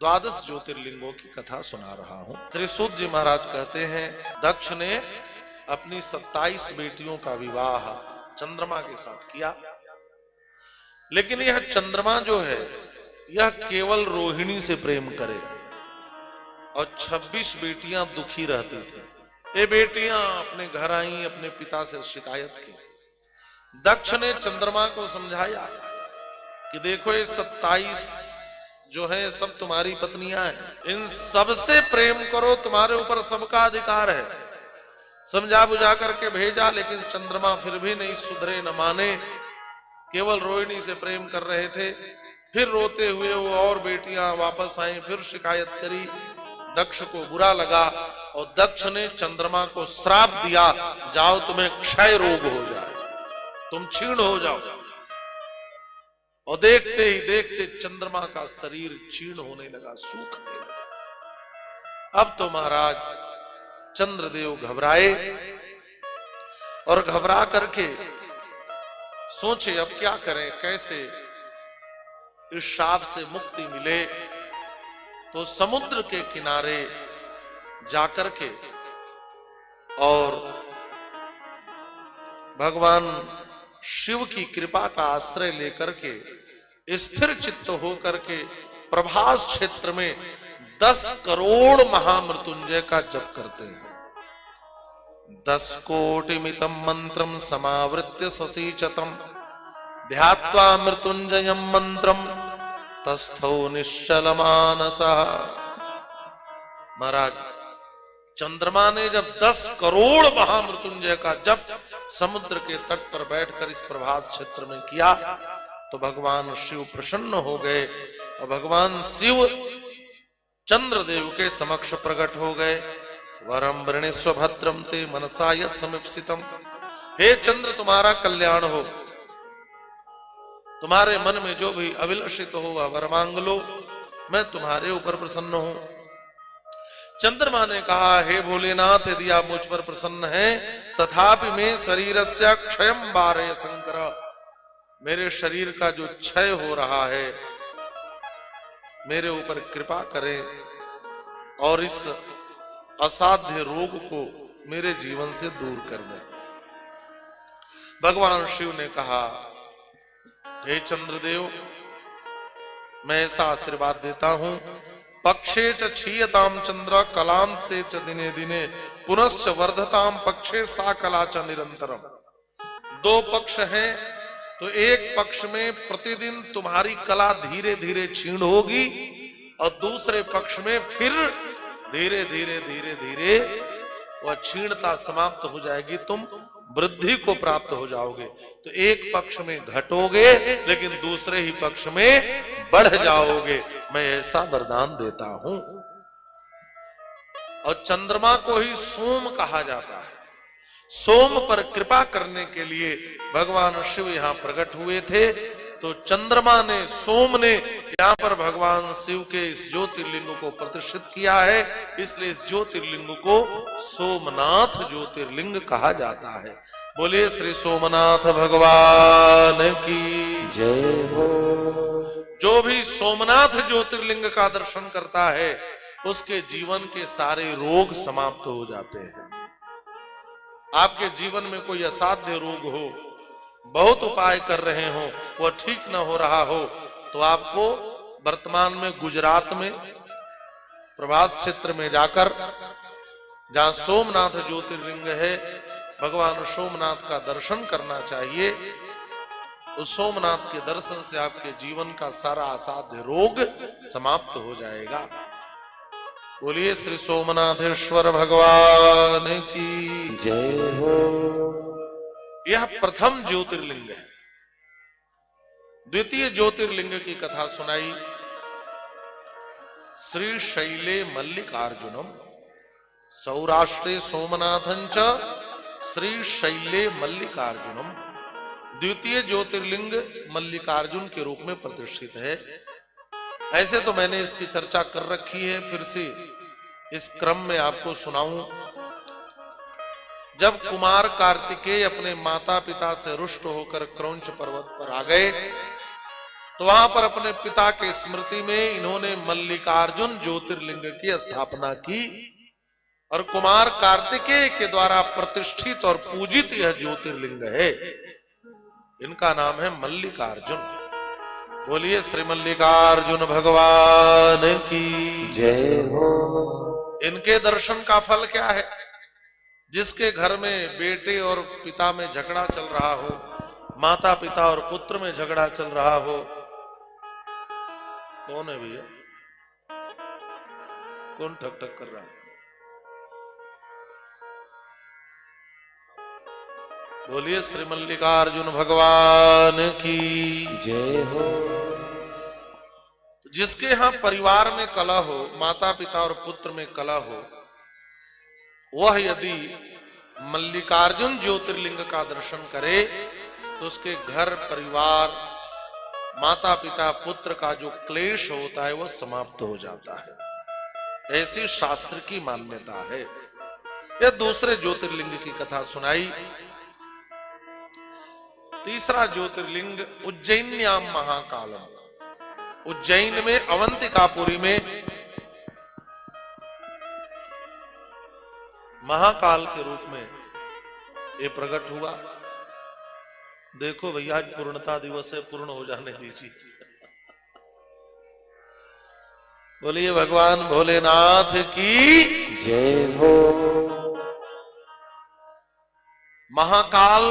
द्वादश ज्योतिर्लिंगों की कथा सुना रहा हूं। श्री सूत जी महाराज कहते हैं, दक्ष ने अपनी 27 बेटियों का विवाह चंद्रमा के साथ किया, लेकिन यह चंद्रमा जो है यह केवल रोहिणी से प्रेम करे और 26 बेटियां दुखी रहती थी। ये बेटियां अपने घर आई, अपने पिता से शिकायत की। दक्ष ने चंद्रमा को समझाया कि देखो ये 27 जो है सब तुम्हारी पत्नियां हैं, इन सब से प्रेम करो, तुम्हारे ऊपर सबका अधिकार है। समझा बुझा करके भेजा, लेकिन चंद्रमा फिर भी नहीं सुधरे, न माने, केवल रोहिणी से प्रेम कर रहे थे। फिर रोते हुए वो और बेटियां वापस आई, फिर शिकायत करी। दक्ष को बुरा लगा और दक्ष ने चंद्रमा को श्राप दिया, जाओ तुम्हें क्षय रोग हो जाए, तुम क्षीण हो जाओ। और देखते ही देखते चंद्रमा का शरीर क्षीण होने लगा, सूखने लगा। अब तो महाराज चंद्रदेव घबराए और घबरा करके सोचे अब क्या करें, कैसे इस शाप से मुक्ति मिले। तो समुद्र के किनारे जाकर के और भगवान शिव की कृपा का आश्रय लेकर के स्थिर चित्त होकर के प्रभास क्षेत्र में 10 करोड़ महामृत्युंजय का जप करते हैं। 10 कोटिमितम मंत्रम समावृत्य ससीचतम ध्यात्वा मृत्युंजयम मंत्रम तस्थौ निश्चल मानसः। महाराज चंद्रमा ने जब 10 करोड़ महामृत्युंजय का जप समुद्र के तट पर बैठकर इस प्रभास क्षेत्र में किया तो भगवान शिव प्रसन्न हो गए और भगवान शिव चंद्रदेव के समक्ष प्रकट हो गए। वरम वृणीस्व भद्रम ते मनसा यत् समीप्सितम। हे चंद्र, तुम्हारा कल्याण हो, तुम्हारे मन में जो भी अभिलषित हो वह वर मांग लो, मैं तुम्हारे ऊपर प्रसन्न हूं। चंद्रमा ने कहा, हे भोलेनाथ, यदि आप मुझ पर प्रसन्न हैं तथापि मैं शरीरस्य क्षयम वारय शंकर, मेरे शरीर का जो क्षय हो रहा है मेरे ऊपर कृपा करें और इस असाध्य रोग को मेरे जीवन से दूर कर दें। भगवान शिव ने कहा, हे चंद्रदेव, मैं ऐसा आशीर्वाद देता हूं, पक्षे च क्षीयताम चंद्र कलांते च दिने दिने पुनश्च वर्धताम पक्षे सा कला च निरंतरम। 2 पक्ष हैं, तो एक पक्ष में प्रतिदिन तुम्हारी कला धीरे धीरे क्षीण होगी और दूसरे पक्ष में फिर धीरे धीरे धीरे धीरे वह क्षीणता समाप्त हो जाएगी, तुम वृद्धि को प्राप्त हो जाओगे। तो एक पक्ष में घटोगे लेकिन दूसरे ही पक्ष में बढ़ जाओगे, मैं ऐसा वरदान देता हूं। और चंद्रमा को ही सोम कहा जाता है। सोम पर कृपा करने के लिए भगवान शिव यहां प्रकट हुए थे, तो चंद्रमा ने, सोम ने यहां पर भगवान शिव के इस ज्योतिर्लिंग को प्रतिष्ठित किया है, इसलिए इस ज्योतिर्लिंग को सोमनाथ ज्योतिर्लिंग कहा जाता है। बोलिए श्री सोमनाथ भगवान की जय हो। जो भी सोमनाथ ज्योतिर्लिंग का दर्शन करता है उसके जीवन के सारे रोग समाप्त हो जाते हैं। आपके जीवन में कोई असाध्य रोग हो, बहुत उपाय कर रहे हो, वह ठीक न हो रहा हो, तो आपको वर्तमान में गुजरात में प्रभास क्षेत्र में जाकर जहां सोमनाथ ज्योतिर्लिंग है, भगवान सोमनाथ का दर्शन करना चाहिए। उस सोमनाथ के दर्शन से आपके जीवन का सारा असाध्य रोग समाप्त हो जाएगा। बोलिए श्री सोमनाथेश्वर भगवान की जय हो। यह प्रथम ज्योतिर्लिंग है। द्वितीय ज्योतिर्लिंग की कथा सुनाई। Shri Shelley मल्लिकार्जुनम सौराष्ट्रे सोमनाथंच Shri Shelley मल्लिकार्जुनम। द्वितीय ज्योतिर्लिंग मल्लिकार्जुन के रूप में प्रतिष्ठित है। ऐसे तो मैंने इसकी चर्चा कर रखी है, फिर से इस क्रम में आपको सुनाऊं। जब कुमार कार्तिकेय अपने माता पिता से रुष्ट होकर क्रौंच पर्वत पर आ गए तो वहां पर अपने पिता के स्मृति में इन्होंने मल्लिकार्जुन ज्योतिर्लिंग की स्थापना की और कुमार कार्तिकेय के द्वारा प्रतिष्ठित और पूजित यह ज्योतिर्लिंग है। इनका नाम है मल्लिकार्जुन। बोलिए श्री मल्लिकार्जुन भगवान की जय हो। इनके दर्शन का फल क्या है? जिसके घर में बेटे और पिता में झगड़ा चल रहा हो, माता पिता और पुत्र में झगड़ा चल रहा हो, कौन है भैया? कौन ठक ठक कर रहा है? बोलिए श्री मल्लिकार्जुन भगवान की जय हो। जिसके यहां परिवार में कलह हो, माता पिता और पुत्र में कलह हो, वह यदि मल्लिकार्जुन ज्योतिर्लिंग का दर्शन करे तो उसके घर परिवार, माता पिता पुत्र का जो क्लेश होता है वह समाप्त हो जाता है। ऐसी शास्त्र की मान्यता है। यह दूसरे ज्योतिर्लिंग की कथा सुनाई। तीसरा ज्योतिर्लिंग उज्जैन्याम महाकालम। उज्जैन में अवंतिकापुरी में महाकाल के रूप में ये प्रकट हुआ। देखो भैया, आज पूर्णता दिवस है, पूर्ण हो जाने दीजिए। बोलिए भगवान भोलेनाथ की जय हो। महाकाल,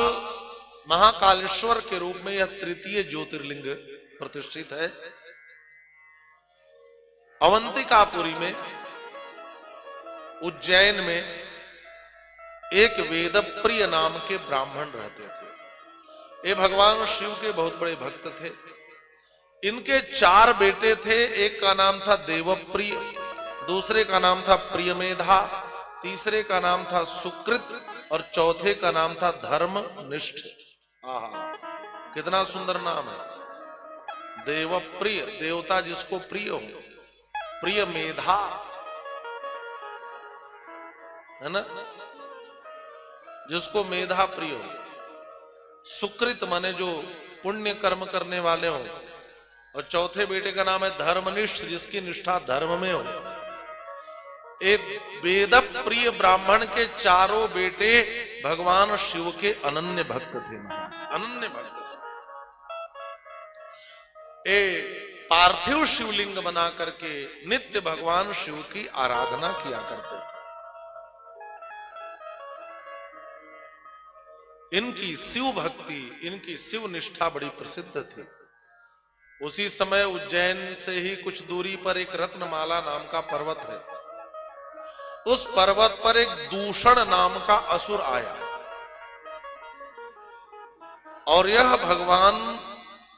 महाकालेश्वर के रूप में यह तृतीय ज्योतिर्लिंग प्रतिष्ठित है। अवंतिकापुरी में, उज्जैन में एक वेदप्रिय नाम के ब्राह्मण रहते थे। ये भगवान शिव के बहुत बड़े भक्त थे। इनके 4 बेटे थे। एक का नाम था देवप्रिय, दूसरे का नाम था प्रियमेधा, तीसरे का नाम था सुकृत और चौथे का नाम था धर्मनिष्ठ। आहा, कितना सुंदर नाम है। देवप्रिय, देवता जिसको प्रिय हो। प्रियमेधा, है ना, जिसको मेधा प्रिय हो। सुकृत माने जो पुण्य कर्म करने वाले हो। और चौथे बेटे का नाम है धर्मनिष्ठ, जिसकी निष्ठा धर्म में हो। एक वेद प्रिय ब्राह्मण के 4 बेटे भगवान शिव के अनन्य भक्त थे। महाराज अनन्य भक्त थे। पार्थिव शिवलिंग बना करके नित्य भगवान शिव की आराधना किया करते थे। इनकी शिव भक्ति, इनकी शिव निष्ठा बड़ी प्रसिद्ध थी। उसी समय उज्जैन से ही कुछ दूरी पर एक रत्नमाला नाम का पर्वत है। उस पर्वत पर एक दूषण नाम का असुर आया और यह भगवान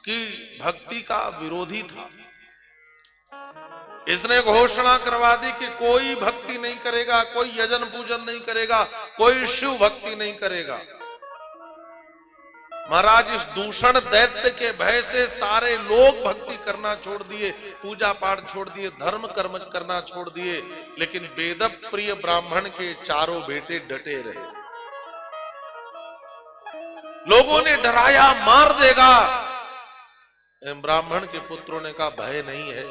की भक्ति का विरोधी था। इसने घोषणा करवा दी कि कोई भक्ति नहीं करेगा, कोई यजन पूजन नहीं करेगा, कोई शिव भक्ति नहीं करेगा। महाराज इस दूषण दैत्य के भय से सारे लोग भक्ति करना छोड़ दिए, पूजा पाठ छोड़ दिए, धर्म कर्म करना छोड़ दिए। लेकिन वेद प्रिय ब्राह्मण के 4 बेटे डटे रहे। लोगों ने डराया, मार देगा। ब्राह्मण के पुत्रों ने कहा भय नहीं है,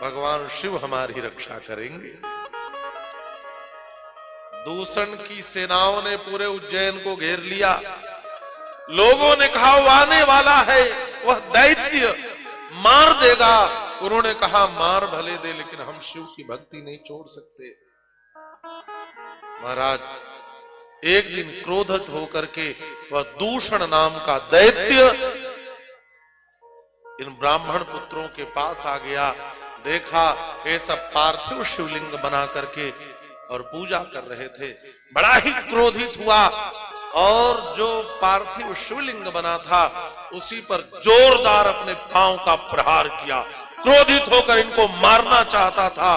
भगवान शिव हमारी रक्षा करेंगे। दूषण की सेनाओं ने पूरे उज्जैन को घेर लिया। लोगों ने कहा वो आने वाला है, वह दैत्य मार देगा। उन्होंने कहा मार भले दे, लेकिन हम शिव की भक्ति नहीं छोड़ सकते। महाराज एक दिन क्रोधित होकर के वह दूषण नाम का दैत्य इन ब्राह्मण पुत्रों के पास आ गया। देखा ये सब पार्थिव शिवलिंग बना करके और पूजा कर रहे थे। बड़ा ही क्रोधित हुआ और जो पार्थिव शिवलिंग बना था उसी पर जोरदार अपने पांव का प्रहार किया। क्रोधित होकर इनको मारना चाहता था।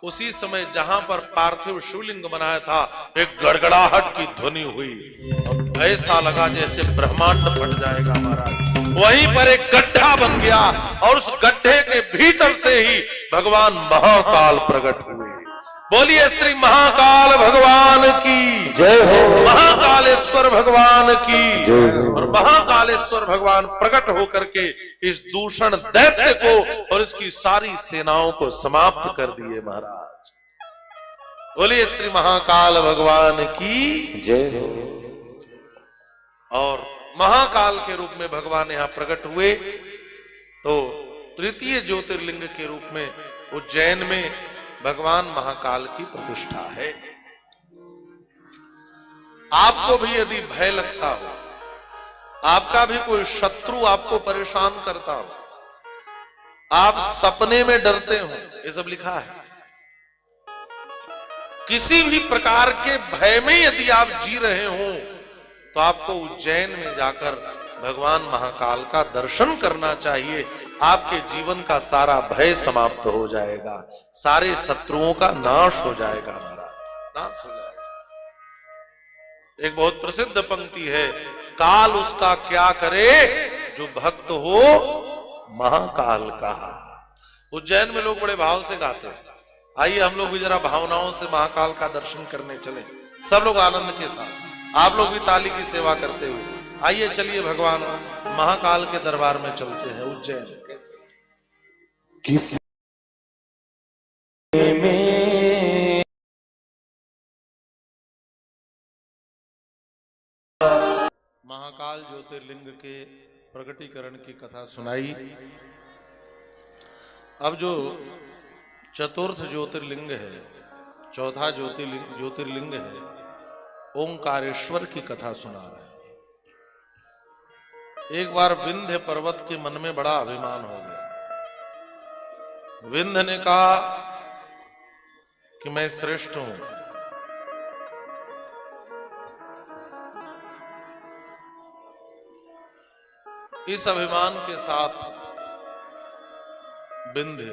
उसी समय जहां पर पार्थिव शिवलिंग बनाया था एक गड़गड़ाहट की ध्वनि हुई और ऐसा लगा जैसे ब्रह्मांड फट जाएगा। महाराज वहीं पर एक गड्ढा बन गया और उस गड्ढे के भीतर से ही भगवान महाकाल प्रकट हुए। बोलिए श्री महाकाल भगवान की जय हो, महाकालेश्वर भगवान की जय हो। और महाकालेश्वर भगवान प्रकट होकर के इस दूषण दैत्य को और इसकी सारी सेनाओं को समाप्त कर दिए महाराज। बोलिए श्री महाकाल भगवान की जय हो। और महाकाल के रूप में भगवान यहां प्रकट हुए तो तृतीय ज्योतिर्लिंग के रूप में उज्जैन में भगवान महाकाल की प्रतिष्ठा है। आपको भी यदि भय लगता हो, आपका भी कोई शत्रु आपको परेशान करता हो, आप सपने में डरते हो, ये सब लिखा है। किसी भी प्रकार के भय में यदि आप जी रहे हो तो आपको उज्जैन में जाकर भगवान महाकाल का दर्शन करना चाहिए। आपके जीवन का सारा भय समाप्त हो जाएगा, सारे शत्रुओं का नाश हो जाएगा महाराज, नाश हो जाएगा। एक बहुत प्रसिद्ध पंक्ति है, काल उसका क्या करे जो भक्त हो महाकाल का। उज्जैन में लोग बड़े भाव से गाते हैं। आइए हम लोग भी जरा भावनाओं से महाकाल का दर्शन करने चले, सब लोग आनंद के साथ। आप लोग भी ताली की सेवा करते हुए आइए, चलिए भगवान महाकाल के दरबार में चलते हैं उज्जैन। किस में महाकाल ज्योतिर्लिंग के प्रकटीकरण की कथा सुनाई। अब जो चतुर्थ ज्योतिर्लिंग है, चौथा ज्योतिर्लिंग है, ओंकारेश्वर की कथा सुना रहे हैं। एक बार विंध्य पर्वत के मन में बड़ा अभिमान हो गया। विंध्य ने कहा कि मैं श्रेष्ठ हूं। इस अभिमान के साथ विंध्य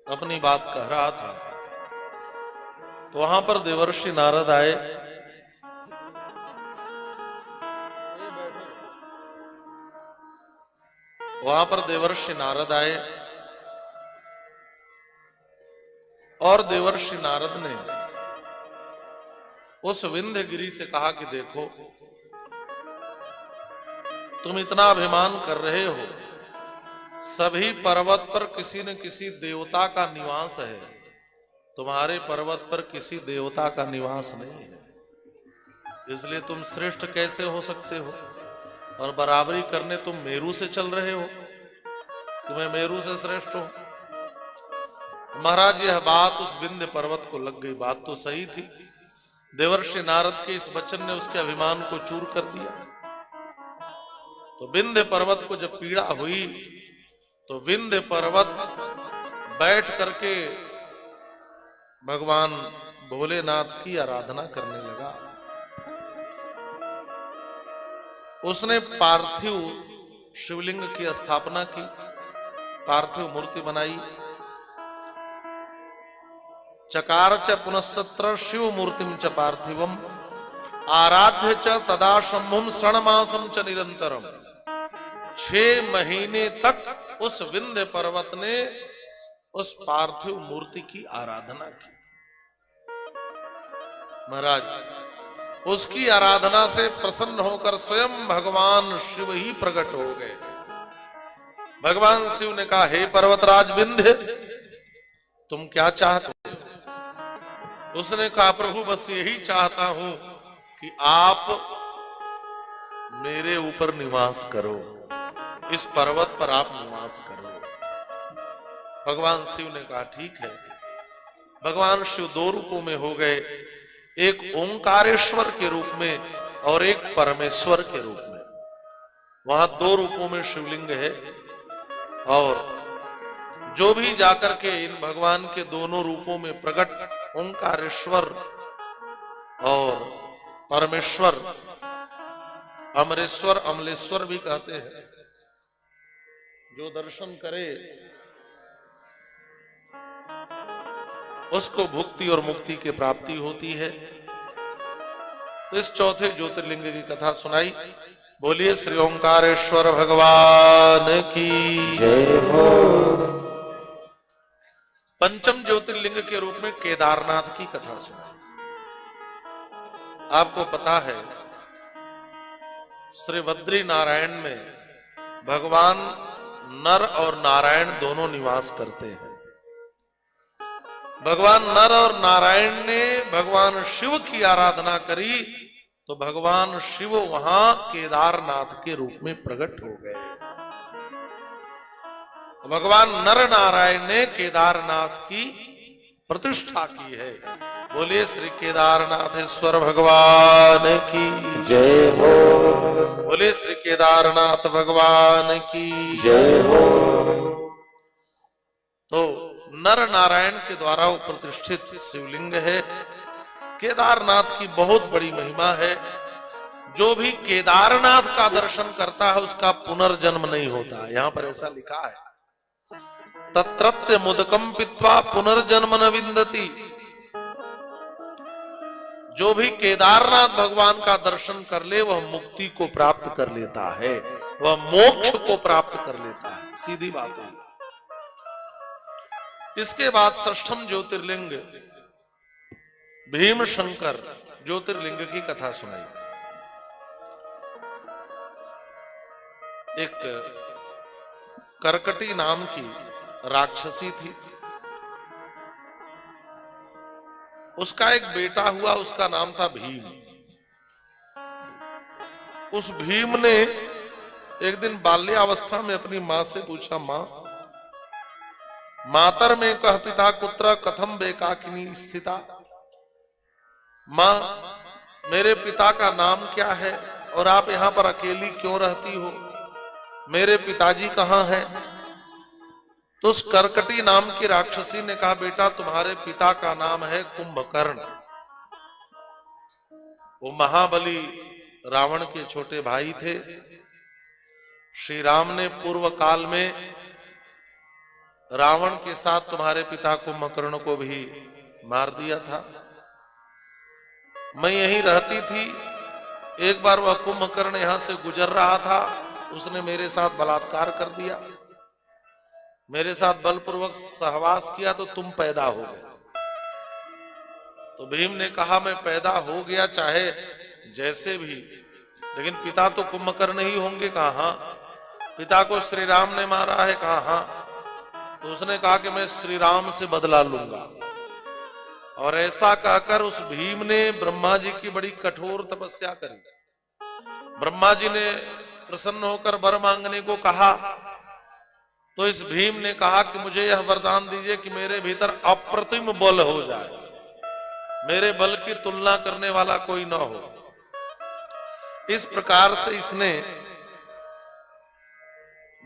अपनी बात कह रहा था तो वहां पर देवर्षि नारद आए। वहां पर देवर्षि नारद आए और देवर्षि नारद ने उस विंध्यगिरि से कहा कि देखो, तुम इतना अभिमान कर रहे हो, सभी पर्वत पर किसी न किसी देवता का निवास है, तुम्हारे पर्वत पर किसी देवता का निवास नहीं है, इसलिए तुम श्रेष्ठ कैसे हो सकते हो? और बराबरी करने तुम मेरु से चल रहे हो, तुम्हें मेरु से श्रेष्ठ हो। महाराज यह बात उस विंध्य पर्वत को लग गई। बात तो सही थी, देवर्षि नारद के इस वचन ने उसके अभिमान को चूर कर दिया। तो विंध्य पर्वत को जब पीड़ा हुई तो विंध्य पर्वत बैठ करके भगवान भोलेनाथ की आराधना करने लगा। उसने पार्थिव शिवलिंग की स्थापना की, पार्थिव मूर्ति बनाई। चकार च पुनस्सत्र शिव मूर्तिम च पार्थिवम आराध्य च तदा शंभुम षण्मासम च निरंतरम। 6 महीने तक उस विंध्य पर्वत ने उस पार्थिव मूर्ति की आराधना की। महाराज उसकी आराधना से प्रसन्न होकर स्वयं भगवान शिव ही प्रकट हो गए। भगवान शिव ने कहा, हे पर्वतराज विंध्य, तुम क्या चाहते हो? उसने कहा, प्रभु बस यही चाहता हूं कि आप मेरे ऊपर निवास करो, इस पर्वत पर आप निवास करो। भगवान शिव ने कहा, ठीक है। भगवान शिव 2 रूपों में हो गए, एक ओंकारेश्वर के रूप में और एक परमेश्वर के रूप में। वहां 2 रूपों में शिवलिंग है और जो भी जाकर के इन भगवान के दोनों रूपों में प्रकट ओंकारेश्वर और परमेश्वर, अमरेश्वर अमलेश्वर भी कहते हैं, जो दर्शन करे उसको भुक्ति और मुक्ति की प्राप्ति होती है। तो इस चौथे ज्योतिर्लिंग की कथा सुनाई। बोलिए श्री ओंकारेश्वर भगवान की जय हो। पंचम ज्योतिर्लिंग के रूप में केदारनाथ की कथा सुनाई। आपको पता है श्री बद्री नारायण में भगवान नर और नारायण दोनों निवास करते हैं। भगवान नर और नारायण ने भगवान शिव की आराधना करी तो भगवान शिव वहां केदारनाथ के रूप में प्रकट हो गए। भगवान नर नारायण ने केदारनाथ की प्रतिष्ठा की है। बोलिए श्री केदारनाथेश्वर भगवान की जय हो। बोलिए श्री केदारनाथ भगवान की जय हो। तो नर नारायण के द्वारा वो प्रतिष्ठित शिवलिंग है। केदारनाथ की बहुत बड़ी महिमा है। जो भी केदारनाथ का दर्शन करता है उसका पुनर्जन्म नहीं होता। यहां पर ऐसा लिखा है, तत्रत्य मुदकम पित्वा पुनर्जन्म न विंदति। जो भी केदारनाथ भगवान का दर्शन कर ले वह मुक्ति को प्राप्त कर लेता है, वह मोक्ष को प्राप्त कर लेता है। सीधी बात है। इसके बाद षष्ठम ज्योतिर्लिंग भीम शंकर ज्योतिर्लिंग की कथा सुनाई। एक करकटी नाम की राक्षसी थी। उसका एक बेटा हुआ, उसका नाम था भीम। उस भीम ने एक दिन बाल्यावस्था में अपनी मां से पूछा, मां मातर में कह पिता कुत्र कथम बेकाकिनी स्थिता। मां मेरे पिता का नाम क्या है और आप यहां पर अकेली क्यों रहती हो, मेरे पिताजी कहां हैं। तो उस करकटी नाम की राक्षसी ने कहा, बेटा तुम्हारे पिता का नाम है कुंभकर्ण। वो महाबली रावण के छोटे भाई थे। श्री राम ने पूर्व काल में रावण के साथ तुम्हारे पिता कुंभकर्ण को भी मार दिया था। मैं यहीं रहती थी। एक बार वह कुंभकर्ण यहां से गुजर रहा था, उसने मेरे साथ बलात्कार कर दिया, मेरे साथ बलपूर्वक सहवास किया तो तुम पैदा हो गए। तो भीम ने कहा, मैं पैदा हो गया चाहे जैसे भी, लेकिन पिता तो कुंभकर्ण ही होंगे। कहा हाँ। पिता को श्री राम ने मारा है। कहा हाँ। तो उसने कहा कि मैं श्री राम से बदला लूंगा। और ऐसा कहकर उस भीम ने ब्रह्मा जी की बड़ी कठोर तपस्या करी। ब्रह्मा जी ने प्रसन्न होकर वर मांगने को कहा तो इस भीम ने कहा कि मुझे यह वरदान दीजिए कि मेरे भीतर अप्रतिम बल हो जाए, मेरे बल की तुलना करने वाला कोई ना हो। इस प्रकार से इसने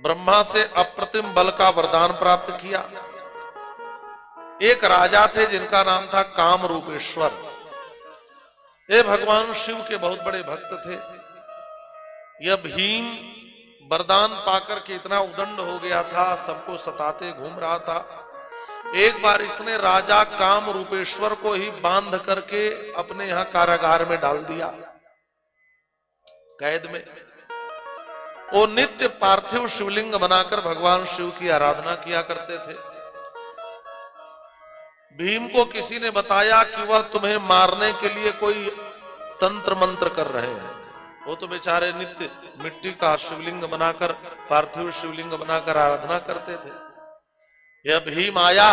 ब्रह्मा से अप्रतिम बल का वरदान प्राप्त किया। एक राजा थे जिनका नाम था काम रूपेश्वर। ये भगवान शिव के बहुत बड़े भक्त थे। यह भीम वरदान पाकर के इतना उदंड हो गया था, सबको सताते घूम रहा था। एक बार इसने राजा काम रूपेश्वर को ही बांध करके अपने यहां कारागार में डाल दिया, कैद में। वो नित्य पार्थिव शिवलिंग बनाकर भगवान शिव की आराधना किया करते थे। भीम को किसी ने बताया कि वह तुम्हें मारने के लिए कोई तंत्र मंत्र कर रहे हैं। वो तो बेचारे नित्य मिट्टी का शिवलिंग बनाकर, पार्थिव शिवलिंग बनाकर आराधना करते थे। यह भीम आया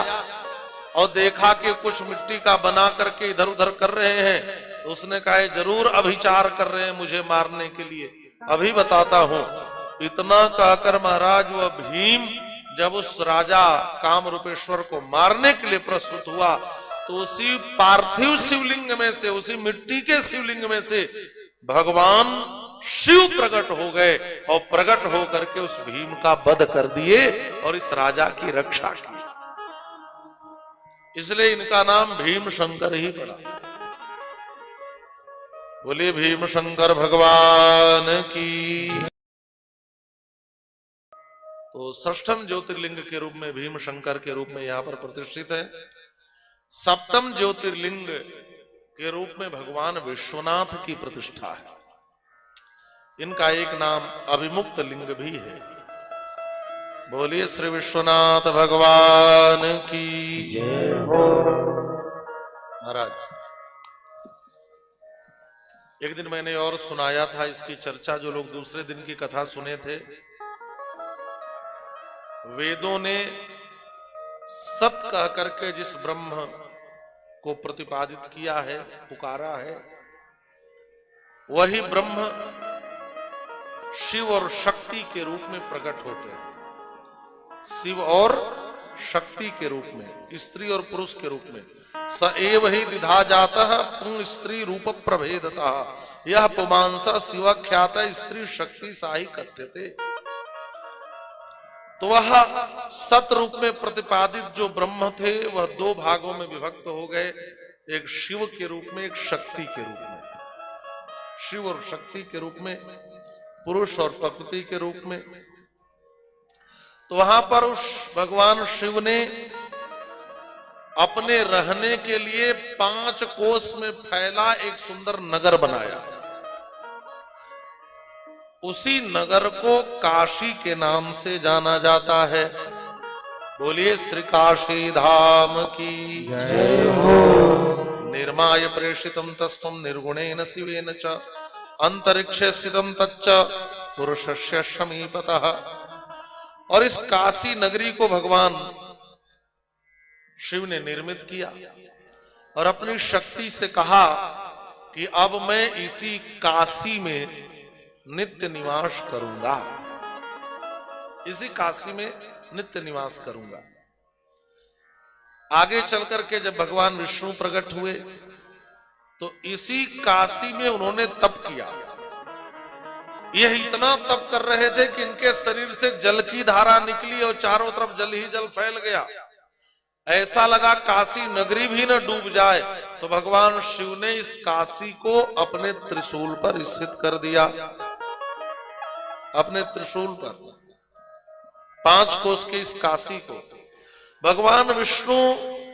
और देखा कि कुछ मिट्टी का बना करके इधर उधर कर रहे हैं। तो उसने कहा, जरूर अभिचार कर रहे हैं मुझे मारने के लिए, अभी बताता हूं। इतना कहकर महाराज वह भीम जब उस राजा काम रूपेश्वर को मारने के लिए प्रस्तुत हुआ तो उसी पार्थिव शिवलिंग में से, उसी मिट्टी के शिवलिंग में से भगवान शिव प्रकट हो गए और प्रकट होकर के उस भीम का वध कर दिए और इस राजा की रक्षा की। इसलिए इनका नाम भीम शंकर ही पड़ा। बोलिए भीम शंकर भगवान की। तो षष्ठम ज्योतिर्लिंग के रूप में भीम शंकर के रूप में यहां पर प्रतिष्ठित है। सप्तम ज्योतिर्लिंग के रूप में भगवान विश्वनाथ की प्रतिष्ठा है। इनका एक नाम अभिमुक्त लिंग भी है। बोलिए श्री विश्वनाथ भगवान की। महाराज, एक दिन मैंने और सुनाया था इसकी चर्चा, जो लोग दूसरे दिन की कथा सुने थे। वेदों ने सत कह करके जिस ब्रह्म को प्रतिपादित किया है, पुकारा है, वही ब्रह्म शिव और शक्ति के रूप में प्रकट होते हैं। शिव और शक्ति के रूप में, स्त्री और पुरुष के रूप में। स एव ही दिधा जातः पुंग स्त्री रूप प्रभेदतः यह पुमांसा शिवाख्यात स्त्री शक्ति साही कथ्यते। तो वह सत रूप में प्रतिपादित जो ब्रह्म थे वह दो भागों में विभक्त हो गए, एक शिव के रूप में, एक शक्ति के रूप में। शिव और शक्ति के रूप में, पुरुष और प्रकृति के रूप में। तो वहां पर उस भगवान शिव ने अपने रहने के लिए 5 कोस में फैला एक सुंदर नगर बनाया। उसी नगर को काशी के नाम से जाना जाता है। बोलिए श्री काशी धाम की जय हो। निर्माय प्रेषितम तस्त्वं निर्गुणेन शिवेन च अंतरिक्षे स्थितम तच्च पुरुषस्य समीपतः। और इस काशी नगरी को भगवान शिव ने निर्मित किया और अपनी शक्ति से कहा कि अब मैं इसी काशी में नित्य निवास करूंगा, इसी काशी में नित्य निवास करूंगा। आगे चलकर के जब भगवान विष्णु प्रकट हुए तो इसी काशी में उन्होंने तप किया। यह इतना तप कर रहे थे कि इनके शरीर से जल की धारा निकली और चारों तरफ जल ही जल फैल गया। ऐसा लगा काशी नगरी भी न डूब जाए। तो भगवान शिव ने इस काशी को अपने त्रिशूल पर स्थित कर दिया। अपने त्रिशूल पर 5 कोस के इस काशी को भगवान विष्णु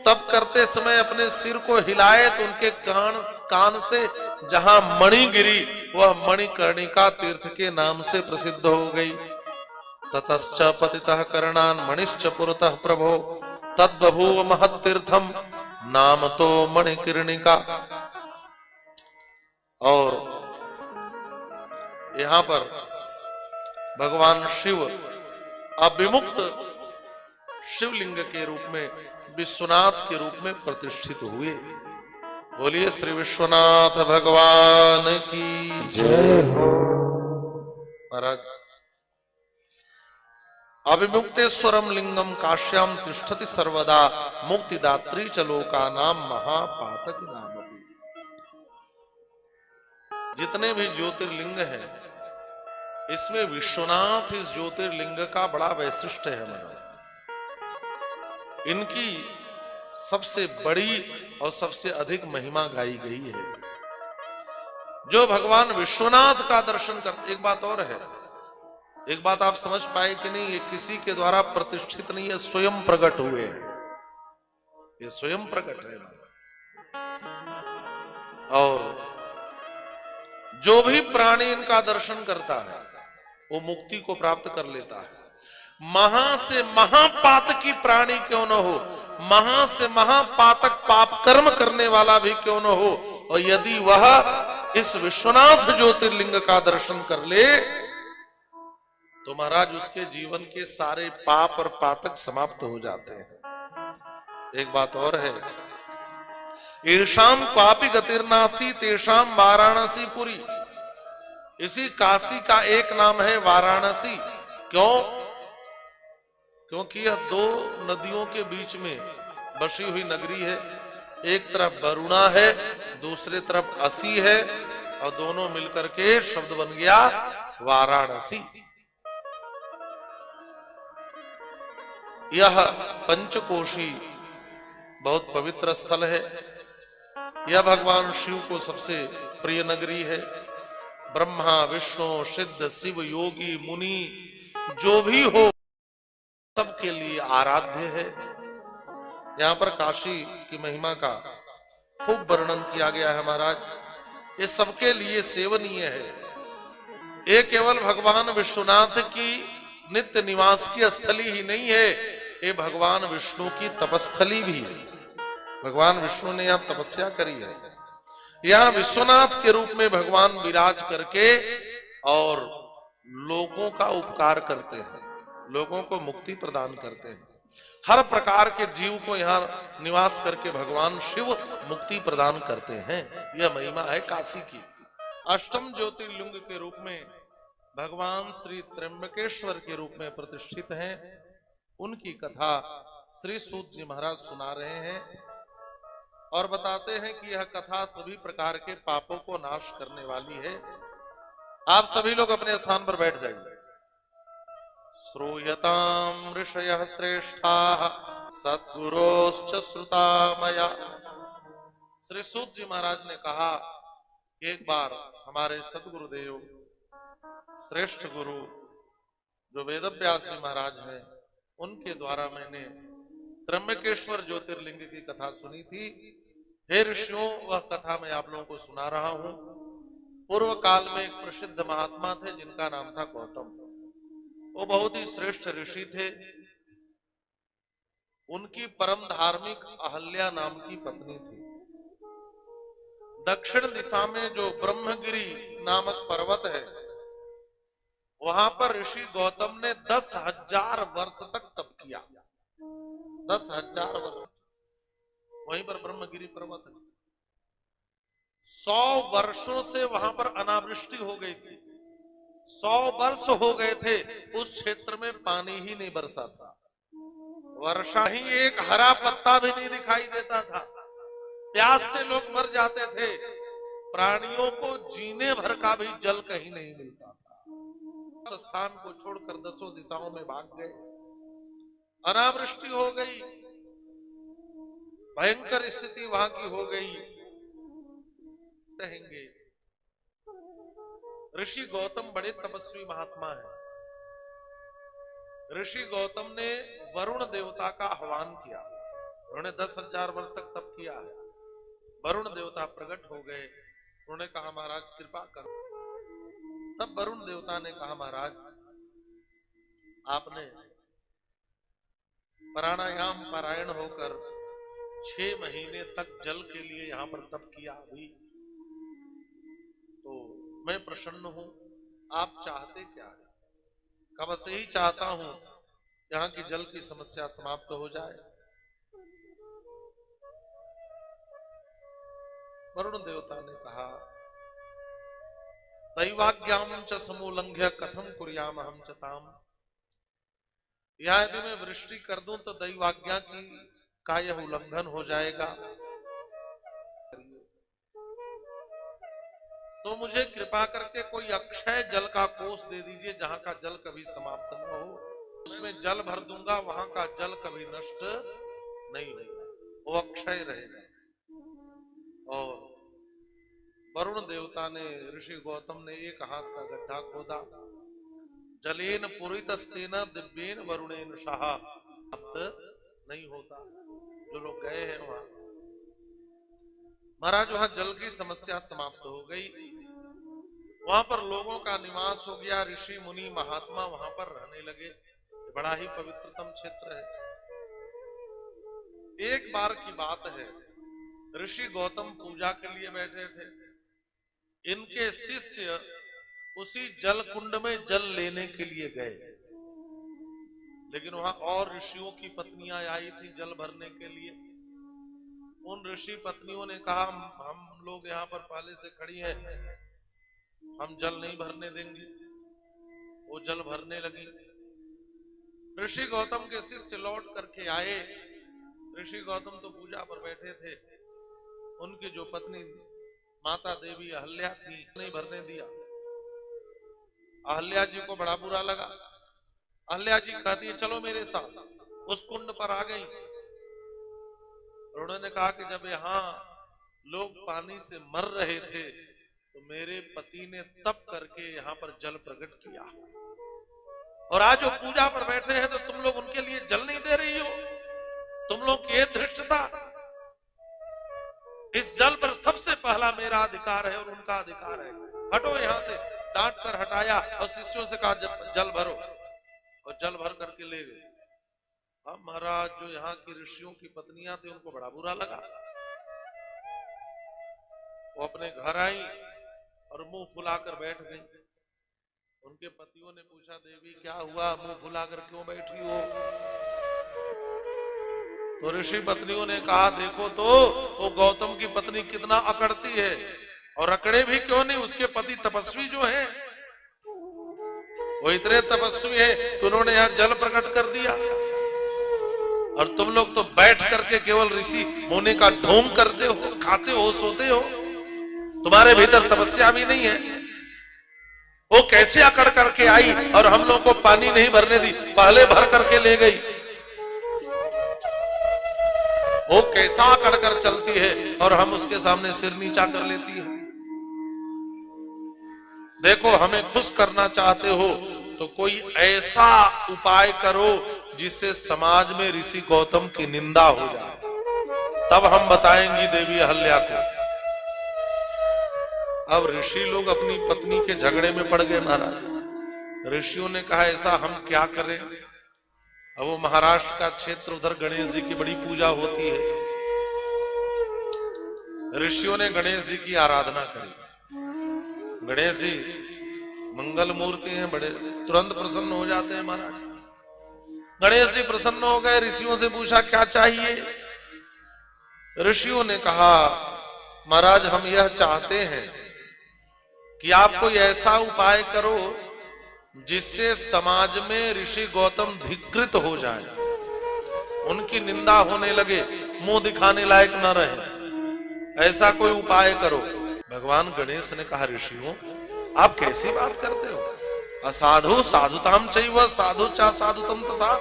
तप करते समय अपने सिर को हिलाए तो उनके कान से जहां मणि गिरी वह मणिकर्णिका तीर्थ के नाम से प्रसिद्ध हो गई। ततश्च पतितः कर्णान मणिश्च पुरतः प्रभो तद्बभूव महत्तीर्थम नाम तो मणिकर्णिका। और यहां पर भगवान शिव अभिमुक्त शिवलिंग के रूप में, विश्वनाथ के रूप में प्रतिष्ठित हुए। बोलिए श्री विश्वनाथ भगवान की जय हो। महाराज, अभिमुक्तेश्वरम लिंगम काश्याम तिष्ठति सर्वदा मुक्तिदात्री च लोकानाम महापातक नामपि। जितने भी ज्योतिर्लिंग हैं, इसमें विश्वनाथ इस ज्योतिर्लिंग का बड़ा वैशिष्ट है। महाराज, इनकी सबसे बड़ी और सबसे अधिक महिमा गाई गई है। जो भगवान विश्वनाथ का दर्शन करते, एक बात और है, एक बात आप समझ पाए कि नहीं, ये किसी के द्वारा प्रतिष्ठित नहीं है, स्वयं प्रकट हुए हैं। ये स्वयं प्रकट है। और जो भी प्राणी इनका दर्शन करता है वो मुक्ति को प्राप्त कर लेता है। महा से महापातकी प्राणी क्यों न हो, महा से महापातक पाप कर्म करने वाला भी क्यों न हो, और यदि वह इस विश्वनाथ ज्योतिर्लिंग का दर्शन कर ले तो महाराज उसके जीवन के सारे पाप और पातक समाप्त हो जाते हैं। एक बात और है, येषाम पापी गतिर्नासी तेषाम वाराणसी पुरी। इसी काशी का एक नाम है वाराणसी। क्यों? क्योंकि यह 2 नदियों के बीच में बसी हुई नगरी है। एक तरफ वरुणा है, दूसरे तरफ असी है, और दोनों मिलकर के शब्द बन गया वाराणसी। यह पंचकोशी बहुत पवित्र स्थल है। यह भगवान शिव को सबसे प्रिय नगरी है। ब्रह्मा विष्णु सिद्ध शिव योगी मुनि जो भी हो सबके लिए आराध्य है। यहाँ पर काशी की महिमा का खूब वर्णन किया गया है महाराज। ये सबके लिए सेवनीय है। ये केवल भगवान विश्वनाथ की नित्य निवास की स्थली ही नहीं है, ये भगवान विष्णु की तपस्थली भी है। भगवान विष्णु ने यहाँ तपस्या करी है। यहाँ विश्वनाथ के रूप में भगवान विराज करके और लोगों का उपकार करते हैं, लोगों को मुक्ति प्रदान करते हैं। हर प्रकार के जीव को यहाँ निवास करके भगवान शिव मुक्ति प्रदान करते हैं। यह महिमा है काशी की। अष्टम ज्योतिर्लिंग के रूप में भगवान श्री त्र्यंबकेश्वर के रूप में प्रतिष्ठित हैं। उनकी कथा श्री सूत जी महाराज सुना रहे हैं और बताते हैं कि यह कथा सभी प्रकार के पापों को नाश करने वाली है। आप सभी लोग अपने स्थान पर बैठ जाइए। श्रूयताम ऋषयः श्रेष्ठाः सद्गुरोश्च श्रुतामया। श्री सूत जी महाराज ने कहा, एक बार हमारे सद्गुरुदेव श्रेष्ठ गुरु जो वेदव्यास जी महाराज हैं, उनके द्वारा मैंने त्र्यंबकेश्वर ज्योतिर्लिंग की कथा सुनी थी। हे ऋषियों, वह कथा मैं आप लोगों को सुना रहा हूं। पूर्व काल में एक प्रसिद्ध महात्मा थे जिनका नाम था गौतम। वो बहुत ही श्रेष्ठ ऋषि थे। उनकी परम धार्मिक अहल्या नाम की पत्नी थी। दक्षिण दिशा में जो ब्रह्मगिरि नामक पर्वत है, वहां पर ऋषि गौतम ने 10,000 वर्ष तक तप किया। 10,000 वर्ष वहीं पर ब्रह्मगिरि पर्वत है। 100 वर्षों से वहां पर अनावृष्टि हो गई थी। 100 वर्ष हो गए थे, उस क्षेत्र में पानी ही नहीं बरसा था। वर्षा ही एक हरा पत्ता भी नहीं दिखाई देता था। प्यास से लोग मर जाते थे। प्राणियों को जीने भर का भी जल कहीं नहीं मिलता था। उस स्थान को छोड़कर 10 दिशाओं में भाग गए। अनावृष्टि हो गई, भयंकर स्थिति वहां की हो गई। रहेंगे ऋषि गौतम बड़े तपस्वी महात्मा हैं। ऋषि गौतम ने वरुण देवता का आह्वान किया। उन्होंने 10,000 वर्ष तक तप किया है। वरुण देवता प्रकट हो गए। उन्होंने कहा, महाराज कृपा करो। तब वरुण देवता ने कहा, महाराज आपने प्राणायाम पारायण होकर 6 महीने तक जल के लिए यहाँ पर तप किया, अभी तो मैं प्रसन्न हूं। आप चाहते क्या है? कब से ही चाहता हूं यहाँ की जल की समस्या समाप्त हो जाए। वरुण देवता ने कहा, दैवाज्ञां च समूलंघ्य कथम कुर्याम हम च ताम। यदि मैं वृष्टि कर दूं तो दैवाज्ञा की का यह उल्लंघन हो जाएगा। तो मुझे कृपा करके कोई अक्षय जल का कोष दे दीजिए, जहां का जल कभी समाप्त न हो। उसमें जल भर दूंगा, वहां का जल कभी नष्ट नहीं होगा, वो अक्षय रहेगा। और वरुण देवता ने, ऋषि गौतम ने एक हाथ का गड्ढा खोदा। जलेन पुरितस्तेन दिव्येन वरुणेन शाह। नहीं होता। जो लोग गए हैं वहां, महाराज वहां जल की समस्या समाप्त हो गई। वहां पर लोगों का निवास हो गया। ऋषि मुनि महात्मा वहां पर रहने लगे। बड़ा ही पवित्रतम क्षेत्र है। एक बार की बात है, ऋषि गौतम पूजा के लिए बैठे थे। इनके शिष्य उसी जल कुंड में जल लेने के लिए गए, लेकिन वहां और ऋषियों की पत्नियां आई थी जल भरने के लिए। उन ऋषि पत्नियों ने कहा, हम लोग यहाँ पर पहले से खड़ी हैं, हम जल नहीं भरने देंगे। वो जल भरने लगी। ऋषि गौतम के शिष्य लौट करके आए। ऋषि गौतम तो पूजा पर बैठे थे। उनकी जो पत्नी माता देवी अहल्या थी, नहीं भरने दिया। अहल्या जी को बड़ा बुरा लगा। अहल्या जी कहती है, चलो मेरे साथ। उस कुंड पर आ गई। उन्होंने कहा कि जब यहाँ लोग पानी से मर रहे थे तो मेरे पति ने तप करके यहाँ पर जल प्रकट किया, और आज वो पूजा पर बैठे हैं तो तुम लोग उनके लिए जल नहीं दे रही हो। तुम लोग की धृष्टता। इस जल पर सबसे पहला मेरा अधिकार है और उनका अधिकार है। हटो यहाँ से। डांट कर हटाया और शिष्यों से कहा, जल भरो, और जल भर करके ले गए। अब महाराज जो यहाँ की ऋषियों की पत्नियां थी उनको बड़ा बुरा लगा। वो अपने घर आई और मुंह फुलाकर बैठ गई। उनके पतियों ने पूछा, देवी क्या हुआ, मुंह फुलाकर क्यों बैठी हो? तो ऋषि पत्नियों ने कहा, देखो तो वो गौतम की पत्नी कितना अकड़ती है, और अकड़े भी क्यों नहीं, उसके पति तपस्वी जो है वो इतने तपस्वी है कि उन्होंने यहाँ जल प्रकट कर दिया, और तुम लोग तो बैठ करके केवल ऋषि होने का ढोंग करते हो, खाते हो, सोते हो, तुम्हारे भीतर तपस्या भी नहीं है। वो कैसे अकड़ करके आई और हम लोग को पानी नहीं भरने दी, पहले भर करके ले गई। वो कैसा अकड़ कर चलती है और हम उसके सामने सिर नीचा कर लेती है। देखो, हमें खुश करना चाहते हो तो कोई ऐसा उपाय करो जिससे समाज में ऋषि गौतम की निंदा हो जाए, तब हम बताएंगी देवी अहल्या को। अब ऋषि लोग अपनी पत्नी के झगड़े में पड़ गए महाराज। ऋषियों ने कहा, ऐसा हम क्या करें? अब वो महाराष्ट्र का क्षेत्र, उधर गणेश जी की बड़ी पूजा होती है। ऋषियों ने गणेश जी की आराधना करी। गणेश जी मंगल मूर्ति हैं, बड़े तुरंत प्रसन्न हो जाते हैं महाराज। गणेश जी प्रसन्न हो गए, ऋषियों से पूछा क्या चाहिए? ऋषियों ने कहा, महाराज हम यह चाहते हैं कि आप कोई ऐसा उपाय करो जिससे समाज में ऋषि गौतम धिक्कृत हो जाए, उनकी निंदा होने लगे, मुंह दिखाने लायक न रहे, ऐसा कोई उपाय करो। भगवान गणेश ने कहा, ऋषियों आप कैसी बात करते हो? असाधु साधुताम चैव साधु चा साधुतम तथा।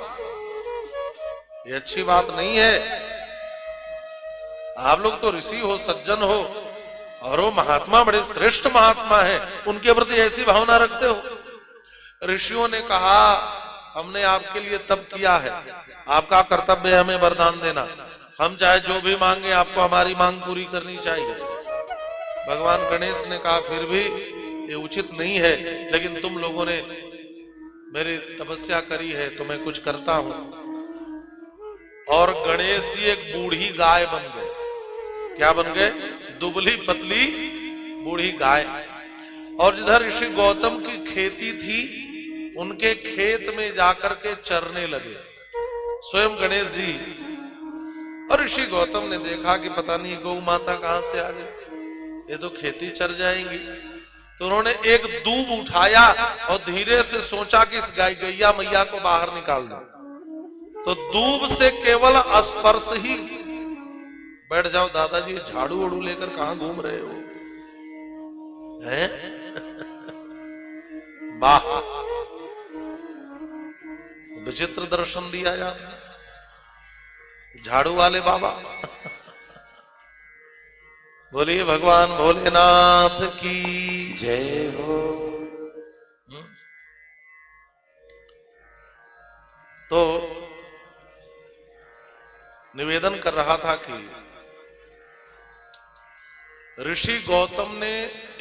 ये अच्छी बात नहीं है। आप लोग तो ऋषि हो, सज्जन हो, और वो महात्मा बड़े श्रेष्ठ महात्मा है, उनके प्रति ऐसी भावना रखते हो। ऋषियों ने कहा, हमने आपके लिए तप किया है, आपका कर्तव्य है हमें वरदान देना, हम चाहे जो भी मांगे आपको हमारी मांग पूरी करनी चाहिए। भगवान गणेश ने कहा, फिर भी ये उचित नहीं है, लेकिन तुम लोगों ने मेरी तपस्या करी है तो मैं कुछ करता हूं। और गणेश जी एक बूढ़ी गाय बन गए। क्या बन गए? दुबली पतली बूढ़ी गाय। और जिधर ऋषि गौतम की खेती थी, उनके खेत में जाकर के चरने लगे स्वयं गणेश जी। और ऋषि गौतम ने देखा कि पता नहीं गौ माता कहां से आ गई, ये तो खेती चर जाएंगी। तो उन्होंने एक दूब उठाया और धीरे से सोचा कि इस गैया मैया को बाहर निकाल दो। तो दूब से केवल स्पर्श ही, बैठ जाओ दादाजी, झाड़ू उड़ू लेकर कहां घूम रहे हो? हैं? वाह, विचित्र दर्शन दिया यार, झाड़ू वाले बाबा। बोलिए भगवान भोलेनाथ की जय हो। तो निवेदन कर रहा था कि ऋषि गौतम ने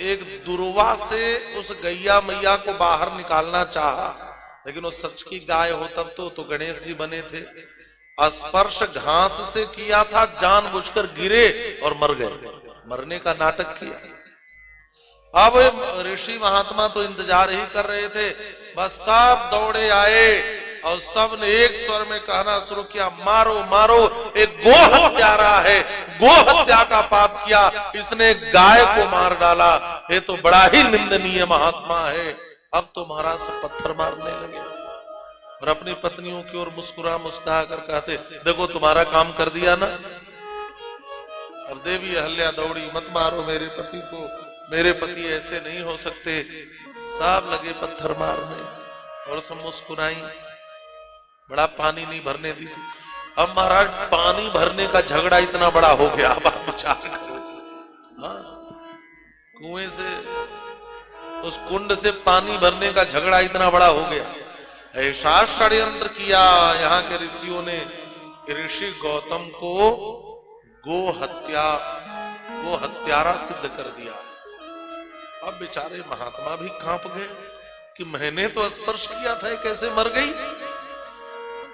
एक दुर्वा से उस गैया मैया को बाहर निकालना चाहा, लेकिन वो सच की गाय हो तब तो गणेश जी बने थे। स्पर्श घास से किया था, जानबूझकर गिरे और मर गए, मरने का नाटक किया। अब ऋषि महात्मा तो इंतजार ही कर रहे थे, बस सब दौड़े आए और सब ने एक स्वर में कहना शुरू किया, मारो मारो, एक गो हत्यारा है, गो हत्या का पाप किया, इसने गाय को मार डाला, ये तो बड़ा ही निंदनीय महात्मा है। अब तो महाराज सब पत्थर मारने लगे और अपनी पत्नियों की ओर मुस्कुरा मुस्कुरा कर कहते, देखो तुम्हारा काम कर दिया ना। अब देवी अहल्या दौड़ी, मत मारो मेरे पति को, मेरे पति ऐसे नहीं हो सकते। सब लगे पत्थर मारने और सब मुस्कुराई, बड़ा पानी नहीं भरने दी थी। अब महाराज पानी भरने का झगड़ा इतना बड़ा हो गया, अब आप विचार करो। हाँ, कुएं से, उस कुंड से पानी भरने का झगड़ा इतना बड़ा हो गया। ऐसा षड्यंत्र किया यहाँ के ऋषियों ने, ऋषि गौतम को गो हत्यारा सिद्ध कर दिया। अब बेचारे महात्मा भी कांप गए कि मैंने तो स्पर्श किया था, कैसे मर गई?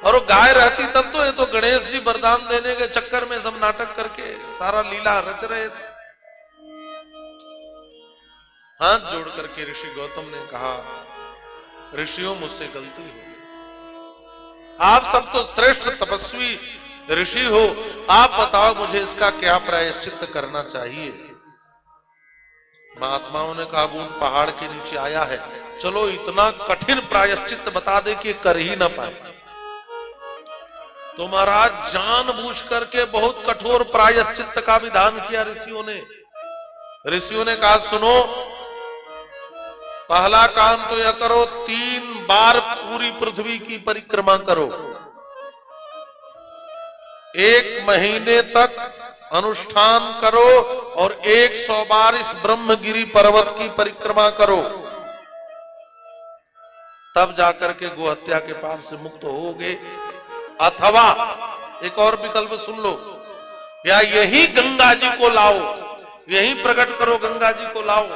और वो गाय रहती तब तो, ये तो गणेश जी वरदान देने के चक्कर में सब नाटक करके सारा लीला रच रहे थे। हाथ जोड़ करके ऋषि गौतम ने कहा, ऋषियों मुझसे गलती हो, आप सब तो श्रेष्ठ तपस्वी ऋषि हो, आप बताओ मुझे इसका क्या प्रायश्चित करना चाहिए। महात्माओं ने कहा, बूंद पहाड़ के नीचे आया है, चलो इतना कठिन प्रायश्चित बता दे कि कर ही ना पाए। तो महाराज जानबूझ करके बहुत कठोर प्रायश्चित का विधान किया ऋषियों ने। ऋषियों ने कहा, सुनो, पहला काम तो यह करो, 3 बार पूरी पृथ्वी की परिक्रमा करो, 1 महीने तक अनुष्ठान करो और 100 बार इस ब्रह्मगिरि पर्वत की परिक्रमा करो, तब जाकर के गोहत्या के पाप से मुक्त होगे। अथवा एक और विकल्प सुन लो, या यही गंगा जी को लाओ, यही प्रकट करो, गंगा जी को लाओ।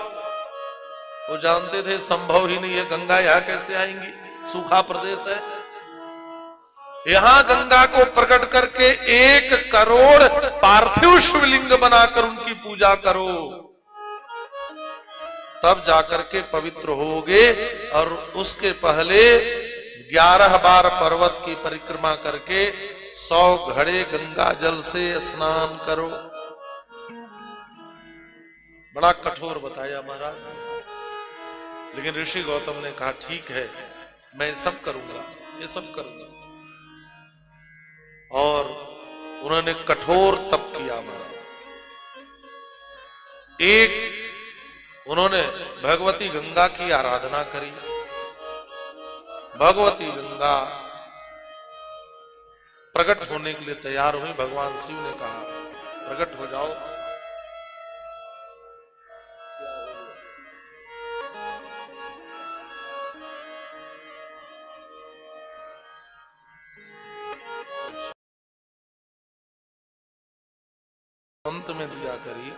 वो जानते थे संभव ही नहीं है, गंगा यहां कैसे आएंगी, सूखा प्रदेश है। यहां गंगा को प्रकट करके 1 करोड़ पार्थिव शिवलिंग बनाकर उनकी पूजा करो, तब जाकर के पवित्र होगे। और उसके पहले 11 बार पर्वत की परिक्रमा करके 100 घड़े गंगा जल से स्नान करो। बड़ा कठोर बताया महाराज, लेकिन ऋषि गौतम ने कहा, ठीक है, मैं सब करूंगा, ये सब करूंगा। और उन्होंने कठोर तप किया महाराज। उन्होंने भगवती गंगा की आराधना करी। भगवती गंगा प्रकट होने के लिए तैयार हुई। भगवान शिव ने कहा, प्रकट हो जाओ। अंत में दिया करिए।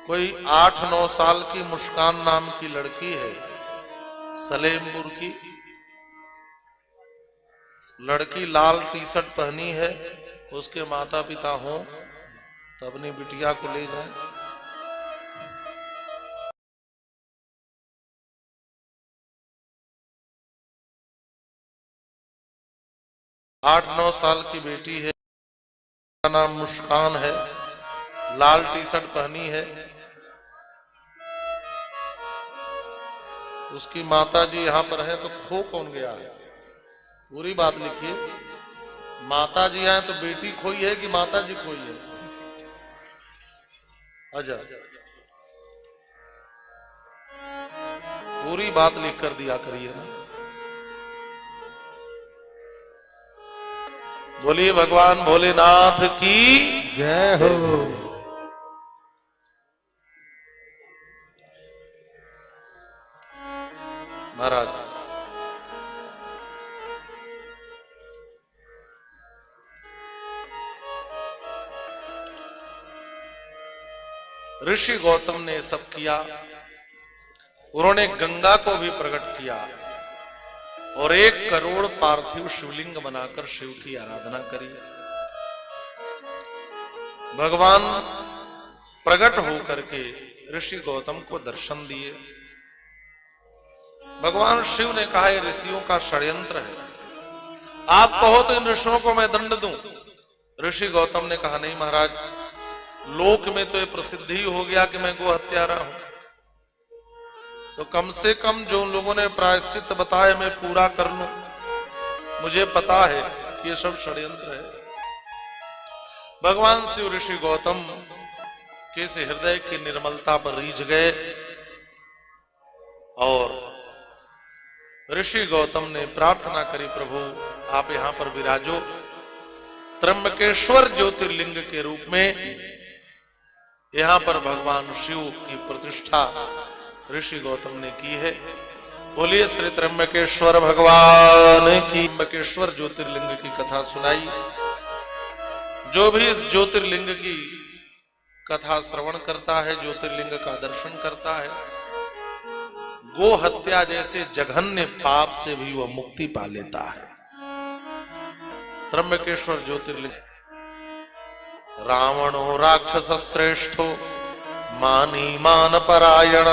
कोई 8-9 साल की मुस्कान नाम की लड़की है, सलेमपुर की लड़की, लाल टी-शर्ट पहनी है, उसके माता पिता हो तो अपनी बिटिया को ले जाए। आठ 9 साल की बेटी है, नाम मुस्कान है, लाल टी-शर्ट पहनी है। उसकी माता जी यहां पर है, तो खो कौन गया है? पूरी बात लिखिए। माता जी हैं तो बेटी खोई है कि माता जी खोई है? अच्छा, पूरी बात लिख कर दिया करिए ना। बोलिए भगवान भोलेनाथ की जय हो। महाराज, ऋषि गौतम ने सब किया। उन्होंने गंगा को भी प्रकट किया और 1 करोड़ पार्थिव शिवलिंग बनाकर शिव की आराधना करी। भगवान प्रकट होकर के ऋषि गौतम को दर्शन दिए। भगवान शिव ने कहा, ये ऋषियों का षड्यंत्र है, आप कहो तो इन ऋषियों को मैं दंड दूं। ऋषि गौतम ने कहा, नहीं महाराज, लोक में तो ये प्रसिद्ध ही हो गया कि मैं गो हत्यारा हूं, तो कम से कम जो लोगों ने प्रायश्चित बताया मैं पूरा कर लूं। मुझे पता है कि ये सब षड्यंत्र है। भगवान शिव ऋषि गौतम के से हृदय की निर्मलता पर रीझ गए और ऋषि गौतम ने प्रार्थना करी, प्रभु आप यहां पर विराजो। त्र्यंबकेश्वर ज्योतिर्लिंग के रूप में यहां पर भगवान शिव की प्रतिष्ठा ऋषि गौतम ने की है। बोलिए श्री त्र्यंबकेश्वर भगवान की। त्र्यंबकेश्वर ज्योतिर्लिंग की कथा सुनाई। जो भी इस ज्योतिर्लिंग की कथा श्रवण करता है, ज्योतिर्लिंग का दर्शन करता है, गो हत्या जैसे जघन्य पाप से भी वह मुक्ति पा लेता है। त्र्यंबकेश्वर ज्योतिर्लिंग। रावणो राक्षस श्रेष्ठो मानी मान परायण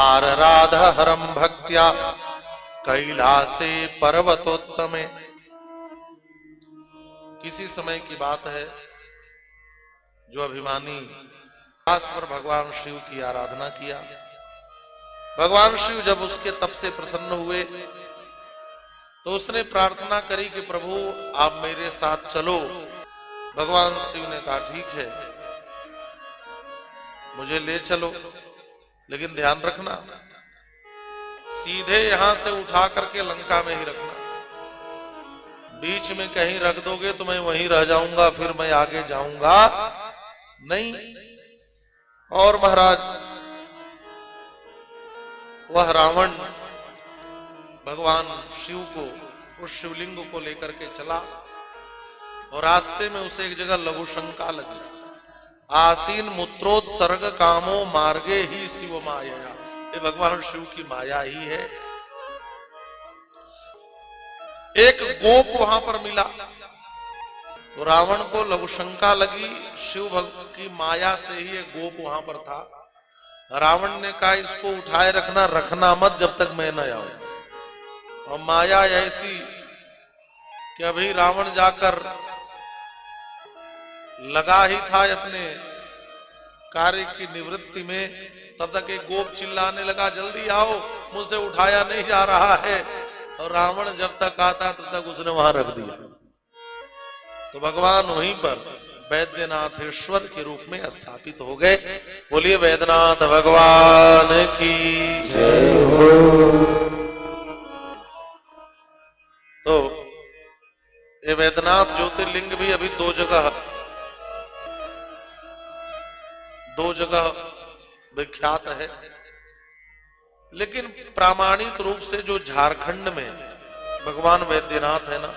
आरराध हरम भक्त्या कैलासे पर्वतोत्तमे। किसी समय की बात है, जो अभिमानी कैलाश पर भगवान शिव की आराधना किया। भगवान शिव जब उसके तप से प्रसन्न हुए तो उसने प्रार्थना करी कि प्रभु आप मेरे साथ चलो। भगवान शिव ने कहा ठीक है, मुझे ले चलो, लेकिन ध्यान रखना सीधे यहां से उठा करके लंका में ही रखना। बीच में कहीं रख दोगे तो मैं वहीं रह जाऊंगा, फिर मैं आगे जाऊंगा नहीं। और महाराज वह रावण भगवान शिव को, उस शिवलिंग को लेकर के चला और रास्ते में उसे एक जगह लघु शंका लगी। आसीन मूत्रोत्सर्ग कामो मार्गे ही शिव माया। ये भगवान शिव की माया ही है। एक गोप वहां पर मिला तो रावण को लघु शंका लगी, शिव भक्त की माया से ही एक गोप वहां पर था। रावण ने कहा इसको उठाए रखना, रखना मत जब तक मैं न आऊं। और माया ऐसी कि अभी रावण जाकर लगा ही था अपने कार्य की निवृत्ति में, तब तक एक गोप चिल्लाने लगा जल्दी आओ, मुझसे उठाया नहीं जा रहा है। और रावण जब तक आता तब तक उसने वहां रख दिया। तो भगवान वहीं पर वैद्यनाथेश्वर के रूप में स्थापित हो गए। बोलिए वैद्यनाथ भगवान की जय हो। तो ये वैद्यनाथ ज्योतिर्लिंग भी अभी दो जगह विख्यात है, लेकिन प्रामाणिक रूप से जो झारखंड में भगवान वैद्यनाथ है ना,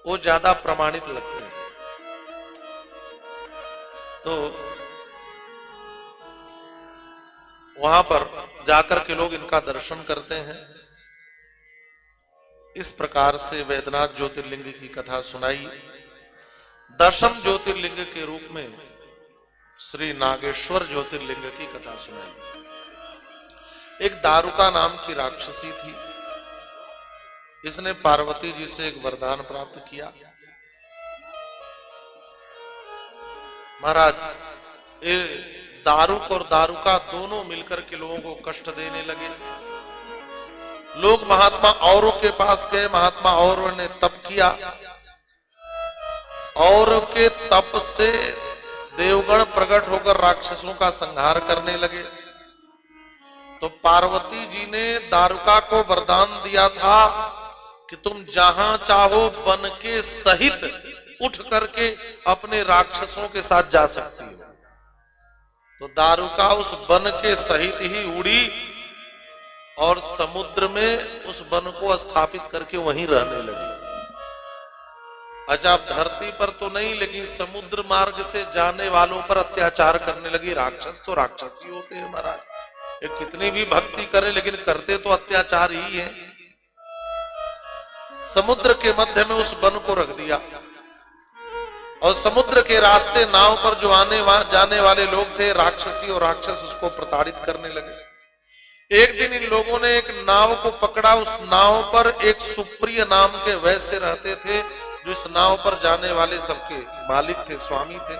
वो ज्यादा प्रमाणित लगते हैं। तो वहां पर जाकर के लोग इनका दर्शन करते हैं। इस प्रकार से वैद्यनाथ ज्योतिर्लिंग की कथा सुनाई। दशम ज्योतिर्लिंग के रूप में श्री नागेश्वर ज्योतिर्लिंग की कथा सुनाई। एक दारुका नाम की राक्षसी थी। इसने पार्वती जी से एक वरदान प्राप्त किया। महाराज ये दारुक और दारुका दोनों मिलकर के लोगों को कष्ट देने लगे। लोग महात्मा औरों के पास गए, महात्मा औरों ने तप किया। और के तप से देवगण प्रकट होकर राक्षसों का संहार करने लगे। तो पार्वती जी ने दारुका को वरदान दिया था कि तुम जहां चाहो बन के सहित उठ करके अपने राक्षसों के साथ जा सकती हो। तो दारुका उस बन के सहित ही उड़ी और समुद्र में उस वन को स्थापित करके वहीं रहने लगी। अच्छा, धरती पर तो नहीं, लेकिन समुद्र मार्ग से जाने वालों पर अत्याचार करने लगी। राक्षस तो राक्षस ही होते हैं महाराज, ये कितनी भी भक्ति करें लेकिन करते तो अत्याचार ही है। समुद्र के मध्य में उस वन को रख दिया और समुद्र के रास्ते नाव पर जो जाने वाले लोग थे, राक्षसी और राक्षस, उसको प्रताड़ित करने लगे। एक दिन इन लोगों ने एक नाव को पकड़ा। उस नाव पर एक सुप्रिय नाम के वैश्य रहते थे, जो इस नाव पर जाने वाले सबके मालिक थे, स्वामी थे।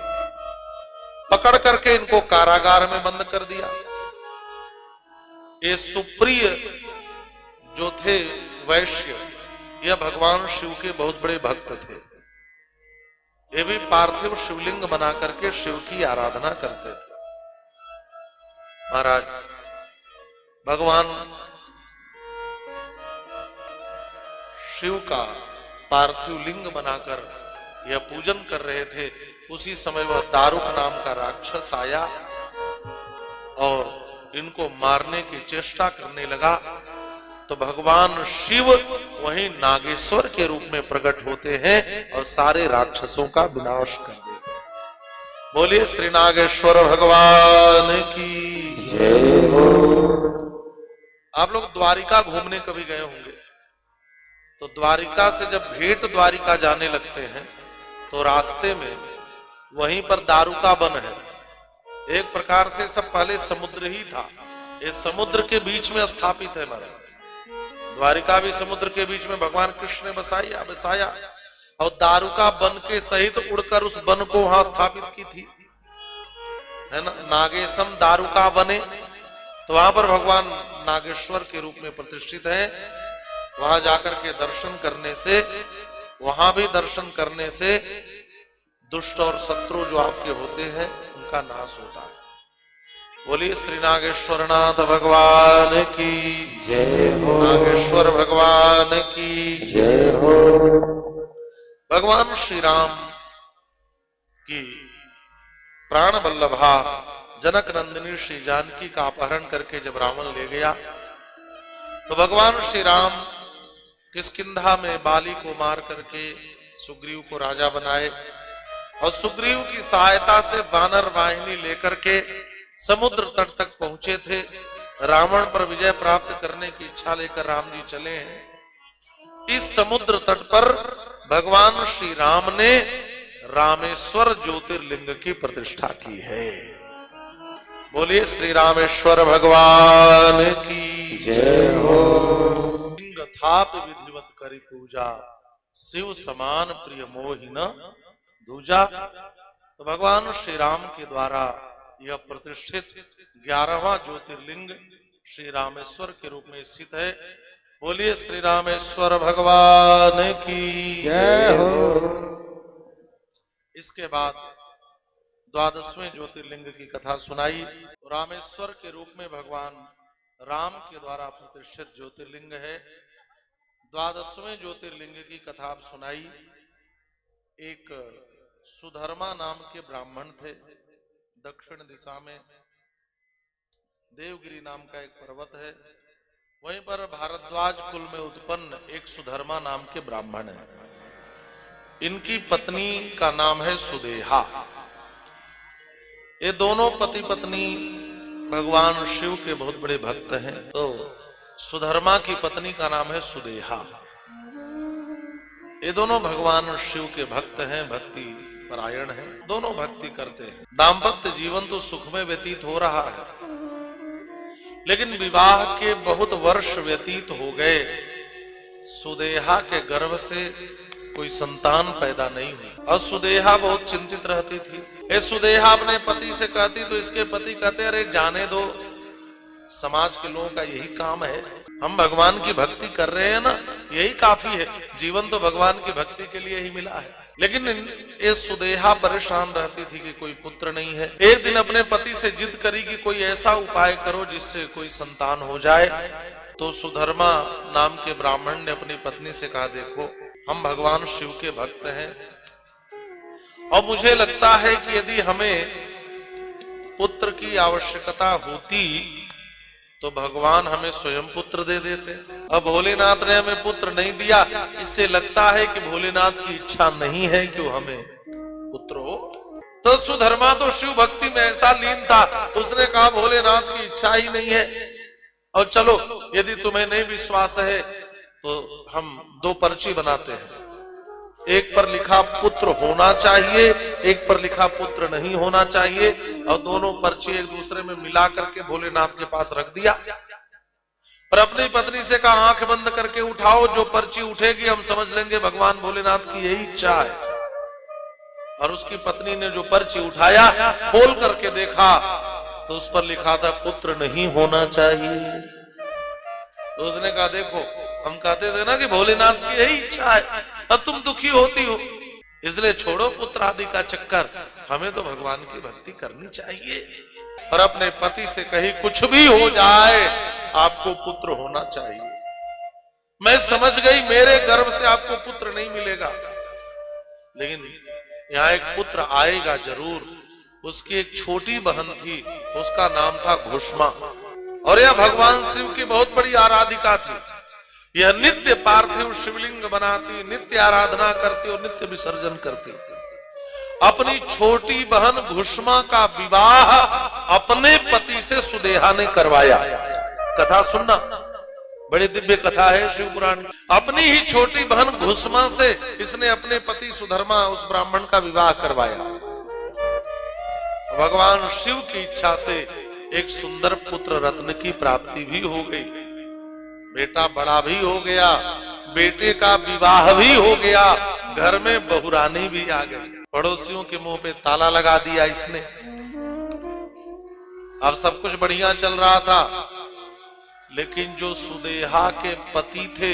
पकड़ करके इनको कारागार में बंद कर दिया। ये सुप्रिय जो थे वैश्य, यह भगवान शिव के बहुत बड़े भक्त थे। ये भी पार्थिव शिवलिंग बना करके शिव की आराधना करते थे। महाराज भगवान शिव का पार्थिव लिंग बनाकर यह पूजन कर रहे थे। उसी समय वह दारुक नाम का राक्षस आया और इनको मारने की चेष्टा करने लगा। तो भगवान शिव वहीं नागेश्वर के रूप में प्रकट होते हैं और सारे राक्षसों का विनाश कर देते हैं। बोलिए श्री नागेश्वर भगवान की जय हो। आप लोग द्वारिका घूमने कभी गए होंगे तो द्वारिका से जब भेंट द्वारिका जाने लगते हैं तो रास्ते में वहीं पर दारुका वन है। एक प्रकार से सब पहले समुद्र ही था, ये समुद्र के बीच में स्थापित है महाराज। द्वारिका भी समुद्र के बीच में भगवान कृष्ण ने बसाया और दारुका वन के सहित उड़कर उस वन को वहां स्थापित की थी, है ना। नागेशम दारुका वने, तो वहां पर भगवान नागेश्वर के रूप में प्रतिष्ठित है। वहां जाकर के दर्शन करने से, वहां भी दर्शन करने से दुष्ट और शत्रु जो आपके होते हैं उनका नाश होता है। बोलिए श्री नागेश्वर नाथ भगवान की जय हो। नागेश्वर भगवान की जय हो। भगवान श्री राम की प्राण वल्लभा जनक नंदिनी श्री जानकी का अपहरण करके जब रावण ले गया तो भगवान श्री राम किष्किंधा में बाली को मार करके सुग्रीव को राजा बनाए और सुग्रीव की सहायता से वानर वाहिनी लेकर के समुद्र तट तक पहुंचे थे। रावण पर विजय प्राप्त करने की इच्छा लेकर राम जी चले हैं। इस समुद्र तट पर भगवान श्री राम ने रामेश्वर ज्योतिर्लिंग की प्रतिष्ठा की है। बोलिए श्री रामेश्वर भगवान की जय हो। लिंग थाप विधिवत करी पूजा, शिव समान प्रिय मोहिन दूजा। तो भगवान श्री राम के द्वारा यह प्रतिष्ठित 11वां ज्योतिर्लिंग श्री रामेश्वर के रूप में स्थित है। बोलिए श्री रामेश्वर भगवान की जय हो। इसके बाद 12वें ज्योतिर्लिंग की कथा सुनाई। रामेश्वर के रूप में भगवान राम के द्वारा प्रतिष्ठित ज्योतिर्लिंग है। 12वें ज्योतिर्लिंग की कथा आप सुनाई। एक सुधर्मा नाम के ब्राह्मण थे। दक्षिण दिशा में देवगिरी नाम का एक पर्वत है, वहीं पर भारद्वाज कुल में उत्पन्न एक सुधर्मा नाम के ब्राह्मण है। इनकी पत्नी का नाम है सुदेहा। ये दोनों पति पत्नी भगवान शिव के बहुत बड़े भक्त हैं। तो सुधर्मा की पत्नी का नाम है सुदेहा। ये दोनों भगवान शिव के भक्त हैं, भक्ति परायण हैं, दोनों भक्ति करते हैं। दाम्पत्य जीवन तो सुख में व्यतीत हो रहा है, लेकिन विवाह के बहुत वर्ष व्यतीत हो गए, सुदेहा के गर्भ से कोई संतान पैदा नहीं हुई और सुदेहा बहुत चिंतित रहती थी। ये सुदेहा अपने पति से कहती तो इसके पति कहते अरे जाने दो, समाज के लोगों का यही काम है, हम भगवान की भक्ति कर रहे हैं ना, यही काफी है, जीवन तो भगवान की भक्ति के लिए ही मिला है। लेकिन ये सुदेहा परेशान रहती थी कि कोई पुत्र नहीं है। एक दिन अपने पति से जिद करी कि कोई ऐसा उपाय करो जिससे कोई संतान हो जाए। तो सुधर्मा नाम के ब्राह्मण ने अपनी पत्नी से कहा देखो हम भगवान शिव के भक्त हैं और मुझे लगता है कि यदि हमें पुत्र की आवश्यकता होती तो भगवान हमें स्वयं पुत्र दे देते। अब भोलेनाथ ने हमें पुत्र नहीं दिया, इससे लगता है कि भोलेनाथ की इच्छा नहीं है कि वो हमें पुत्र हो। तो सुधर्मा तो शिव भक्ति में ऐसा लीन था, उसने कहा भोलेनाथ की इच्छा ही नहीं है। और चलो यदि तुम्हें नहीं विश्वास है तो हम 2 पर्ची बनाते हैं, एक पर लिखा पुत्र होना चाहिए, एक पर लिखा पुत्र नहीं होना चाहिए, और दोनों पर्ची एक दूसरे में मिला करके भोलेनाथ के पास रख दिया। पर अपनी पत्नी से कहा आंख बंद करके उठाओ, जो पर्ची उठेगी हम समझ लेंगे भगवान भोलेनाथ की यही इच्छा है। और उसकी पत्नी ने जो पर्ची उठाया खोल करके देखा तो उस पर लिखा था पुत्र नहीं होना चाहिए। तो उसने कहा देखो हम कहते थे ना कि भोलेनाथ की यही इच्छा है, अब तुम दुखी होती हो, इसलिए छोड़ो पुत्र आदि का चक्कर, हमें तो भगवान की भक्ति करनी चाहिए। और अपने पति से कही कुछ भी हो जाए आपको पुत्र होना चाहिए। मैं समझ गई मेरे गर्भ से आपको पुत्र नहीं मिलेगा, लेकिन यहाँ एक पुत्र आएगा जरूर। उसकी एक छोटी बहन थी, उसका नाम था घुष्मा, और यह भगवान शिव की बहुत बड़ी आराधिका थी। यह नित्य पार्थिव शिवलिंग बनाती, नित्य आराधना करती और नित्य विसर्जन करती। अपनी छोटी बहन घुष्मा का विवाह अपने पति से सुदेहा ने करवाया। कथा सुनना, बड़ी दिव्य कथा है शिव पुराण की। अपनी ही छोटी बहन घुसमा से इसने अपने पति सुधर्मा उस ब्राह्मण का विवाह करवाया। भगवान शिव की इच्छा से एक सुंदर पुत्र रत्न की प्राप्ति भी हो गई, बेटा बड़ा भी हो गया, बेटे का विवाह भी हो गया, घर में बहुरानी भी आ गई। पड़ोसियों के मुंह पे ताला लगा दिया इसने। अब सब कुछ बढ़िया चल रहा था, लेकिन जो सुदेहा के पति थे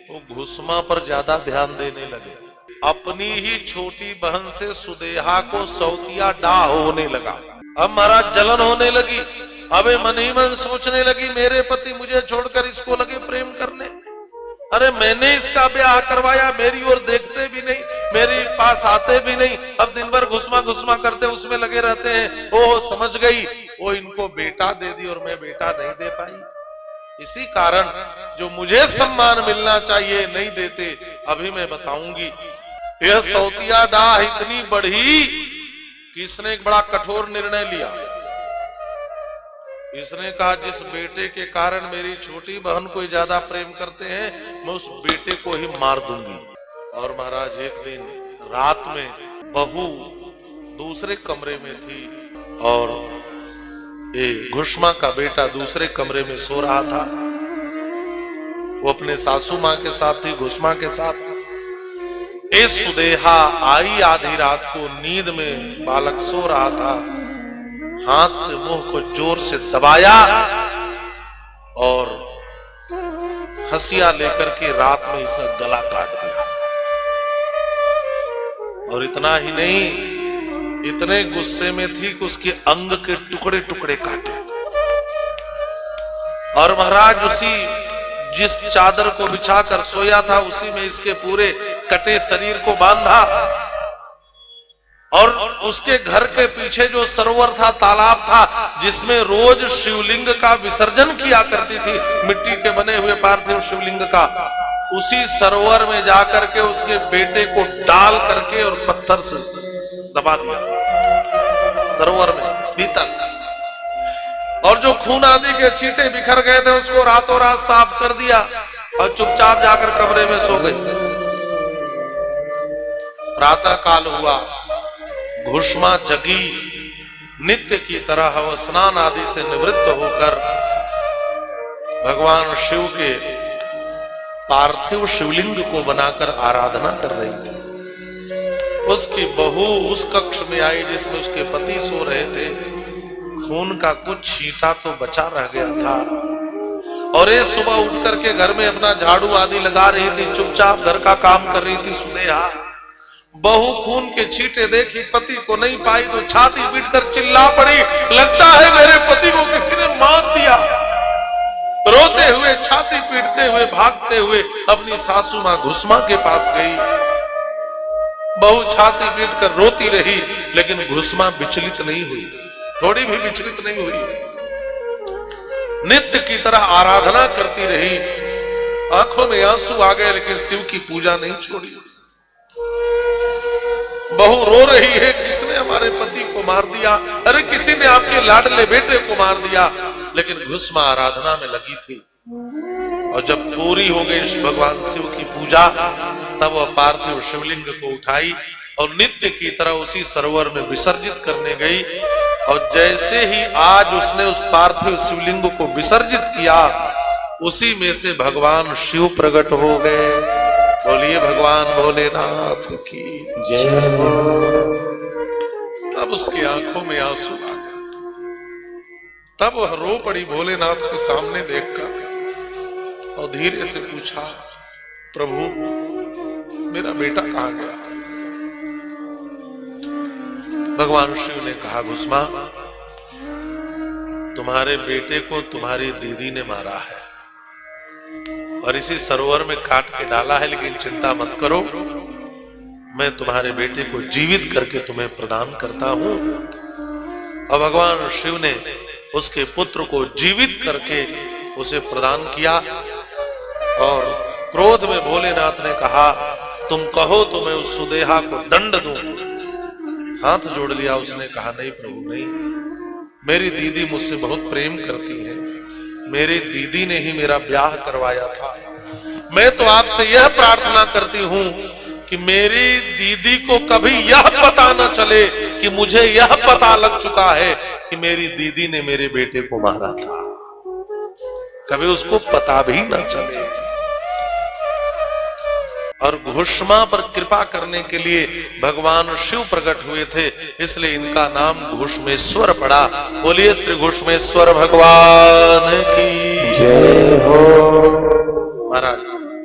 वो घुसमा पर ज्यादा ध्यान देने लगे। अपनी ही छोटी बहन से सुदेहा को सौतिया डाह होने लगा। अब महाराज जलन होने लगी। अबे मन ही मन सोचने लगी, मेरे पति मुझे छोड़कर इसको लगे प्रेम करने। अरे मैंने इसका ब्याह करवाया, मेरी ओर देखते भी नहीं, मेरे पास आते भी नहीं, अब दिन भर घुसमा घुसमा करते उसमें लगे रहते हैं। ओह समझ गई, वो इनको बेटा दे दी और मैं बेटा नहीं दे पाई। इसी कारण जो मुझे सम्मान मिलना चाहिए नहीं देते। अभी मैं बताऊंगी। यह सौतिया डाह इतनी बढ़ी कि इसने एक बड़ा कठोर निर्णय लिया। इसने कहा, जिस बेटे के कारण मेरी छोटी बहन को ज्यादा प्रेम करते हैं, मैं उस बेटे को ही मार दूंगी। और महाराज एक दिन रात में बहू दूसरे कमरे में थी और घुसमा का बेटा दूसरे कमरे में सो रहा था। वो अपने सासू माँ के साथ थी, घुसमा के साथ। सुदेहा आई आधी रात को, नींद में बालक सो रहा था, हाथ से मुंह को जोर से दबाया और हंसिया लेकर के रात में इसका गला काट दिया। और इतना ही नहीं, इतने गुस्से में थी कि उसके अंग के टुकड़े टुकड़े काटे। और महाराज उसी जिस चादर को बिछाकर सोया था उसी में इसके पूरे कटे शरीर को बांधा। और उसके घर के पीछे जो सरोवर था, तालाब था, जिसमें रोज शिवलिंग का विसर्जन किया करती थी, मिट्टी के बने हुए पार्थिव शिवलिंग का, उसी सरोवर में जाकर के उसके बेटे को डाल करके और पत्थर से दबा दिया सरोवर में भीतर। और जो खून आदि के छींटे बिखर गए थे उसको रातों रात साफ कर दिया और चुपचाप जाकर कमरे में सो गई। प्रातः काल हुआ, घुसमा जगी, नित्य की तरह वह स्नान आदि से निवृत्त होकर भगवान शिव के पार्थिव शिवलिंग को बनाकर आराधना कर रही थी। उसकी बहू उस कक्ष में आई जिसमें उसके पति सो रहे थे। खून का कुछ छींटा तो बचा रह गया था। और ये सुबह उठ करके घर में अपना झाड़ू आदि लगा रही थी, चुपचाप घर का काम कर रही थी सुदेहा। बहू खून के छींटे देखी, पति को नहीं पाई तो छाती पीटकर चिल्ला पड़ी, लगता है मेरे पति को किसी ने मार दिया। रोते हुए, छाती पीटते हुए, भागते हुए अपनी सासू मां घुसमा के पास गई। बहू छाती पीटकर रोती रही, लेकिन घुसमा विचलित नहीं हुई, थोड़ी भी विचलित नहीं हुई। नित्य की तरह आराधना करती रही। आंखों में आंसू आ गए, लेकिन शिव की पूजा नहीं छोड़ी। बहू रो रही है, किसने हमारे पति को मार दिया, अरे किसी ने आपके लाडले बेटे को मार दिया। लेकिन घुसमा आराधना में लगी थी। और जब पूरी हो गई भगवान शिव की पूजा, तब वह पार्थिव शिवलिंग को उठाई और नित्य की तरह उसी सरोवर में विसर्जित करने गई। और जैसे ही आज उसने उस पार्थिव शिवलिंग को विसर्जित किया, उसी में से भगवान शिव प्रकट हो गए। बोलिए भगवान भोलेनाथ की जय हो। तब उसकी आंखों में आंसू आ गए। तब वह रो पड़ी भोलेनाथ को सामने देखकर और धीरे से पूछा, प्रभु मेरा बेटा कहां गया? भगवान शिव ने कहा, घुसमा तुम्हारे बेटे को तुम्हारी दीदी ने मारा है और इसी सरोवर में काट के डाला है, लेकिन चिंता मत करो, मैं तुम्हारे बेटे को जीवित करके तुम्हें प्रदान करता हूं। और भगवान शिव ने उसके पुत्र को जीवित करके उसे प्रदान किया। और क्रोध में भोलेनाथ ने कहा, तुम कहो तो मैं उस सुदेहा को दंड दूं। हाथ जोड़ लिया। उसने कहा, नहीं प्रभु नहीं, मेरी दीदी मुझसे बहुत प्रेम करती है, मेरी दीदी ने ही मेरा ब्याह करवाया था। मैं तो आपसे यह प्रार्थना करती हूं कि मेरी दीदी को कभी यह पता न चले कि मुझे यह पता लग चुका है कि मेरी दीदी ने मेरे बेटे को मारा था, कभी उसको पता भी न चले। और घुष्मा पर कृपा करने के लिए भगवान शिव प्रकट हुए थे, इसलिए इनका नाम घुष्मेश्वर पड़ा। बोलिए श्री घुष्मेश्वर भगवान की जय हो।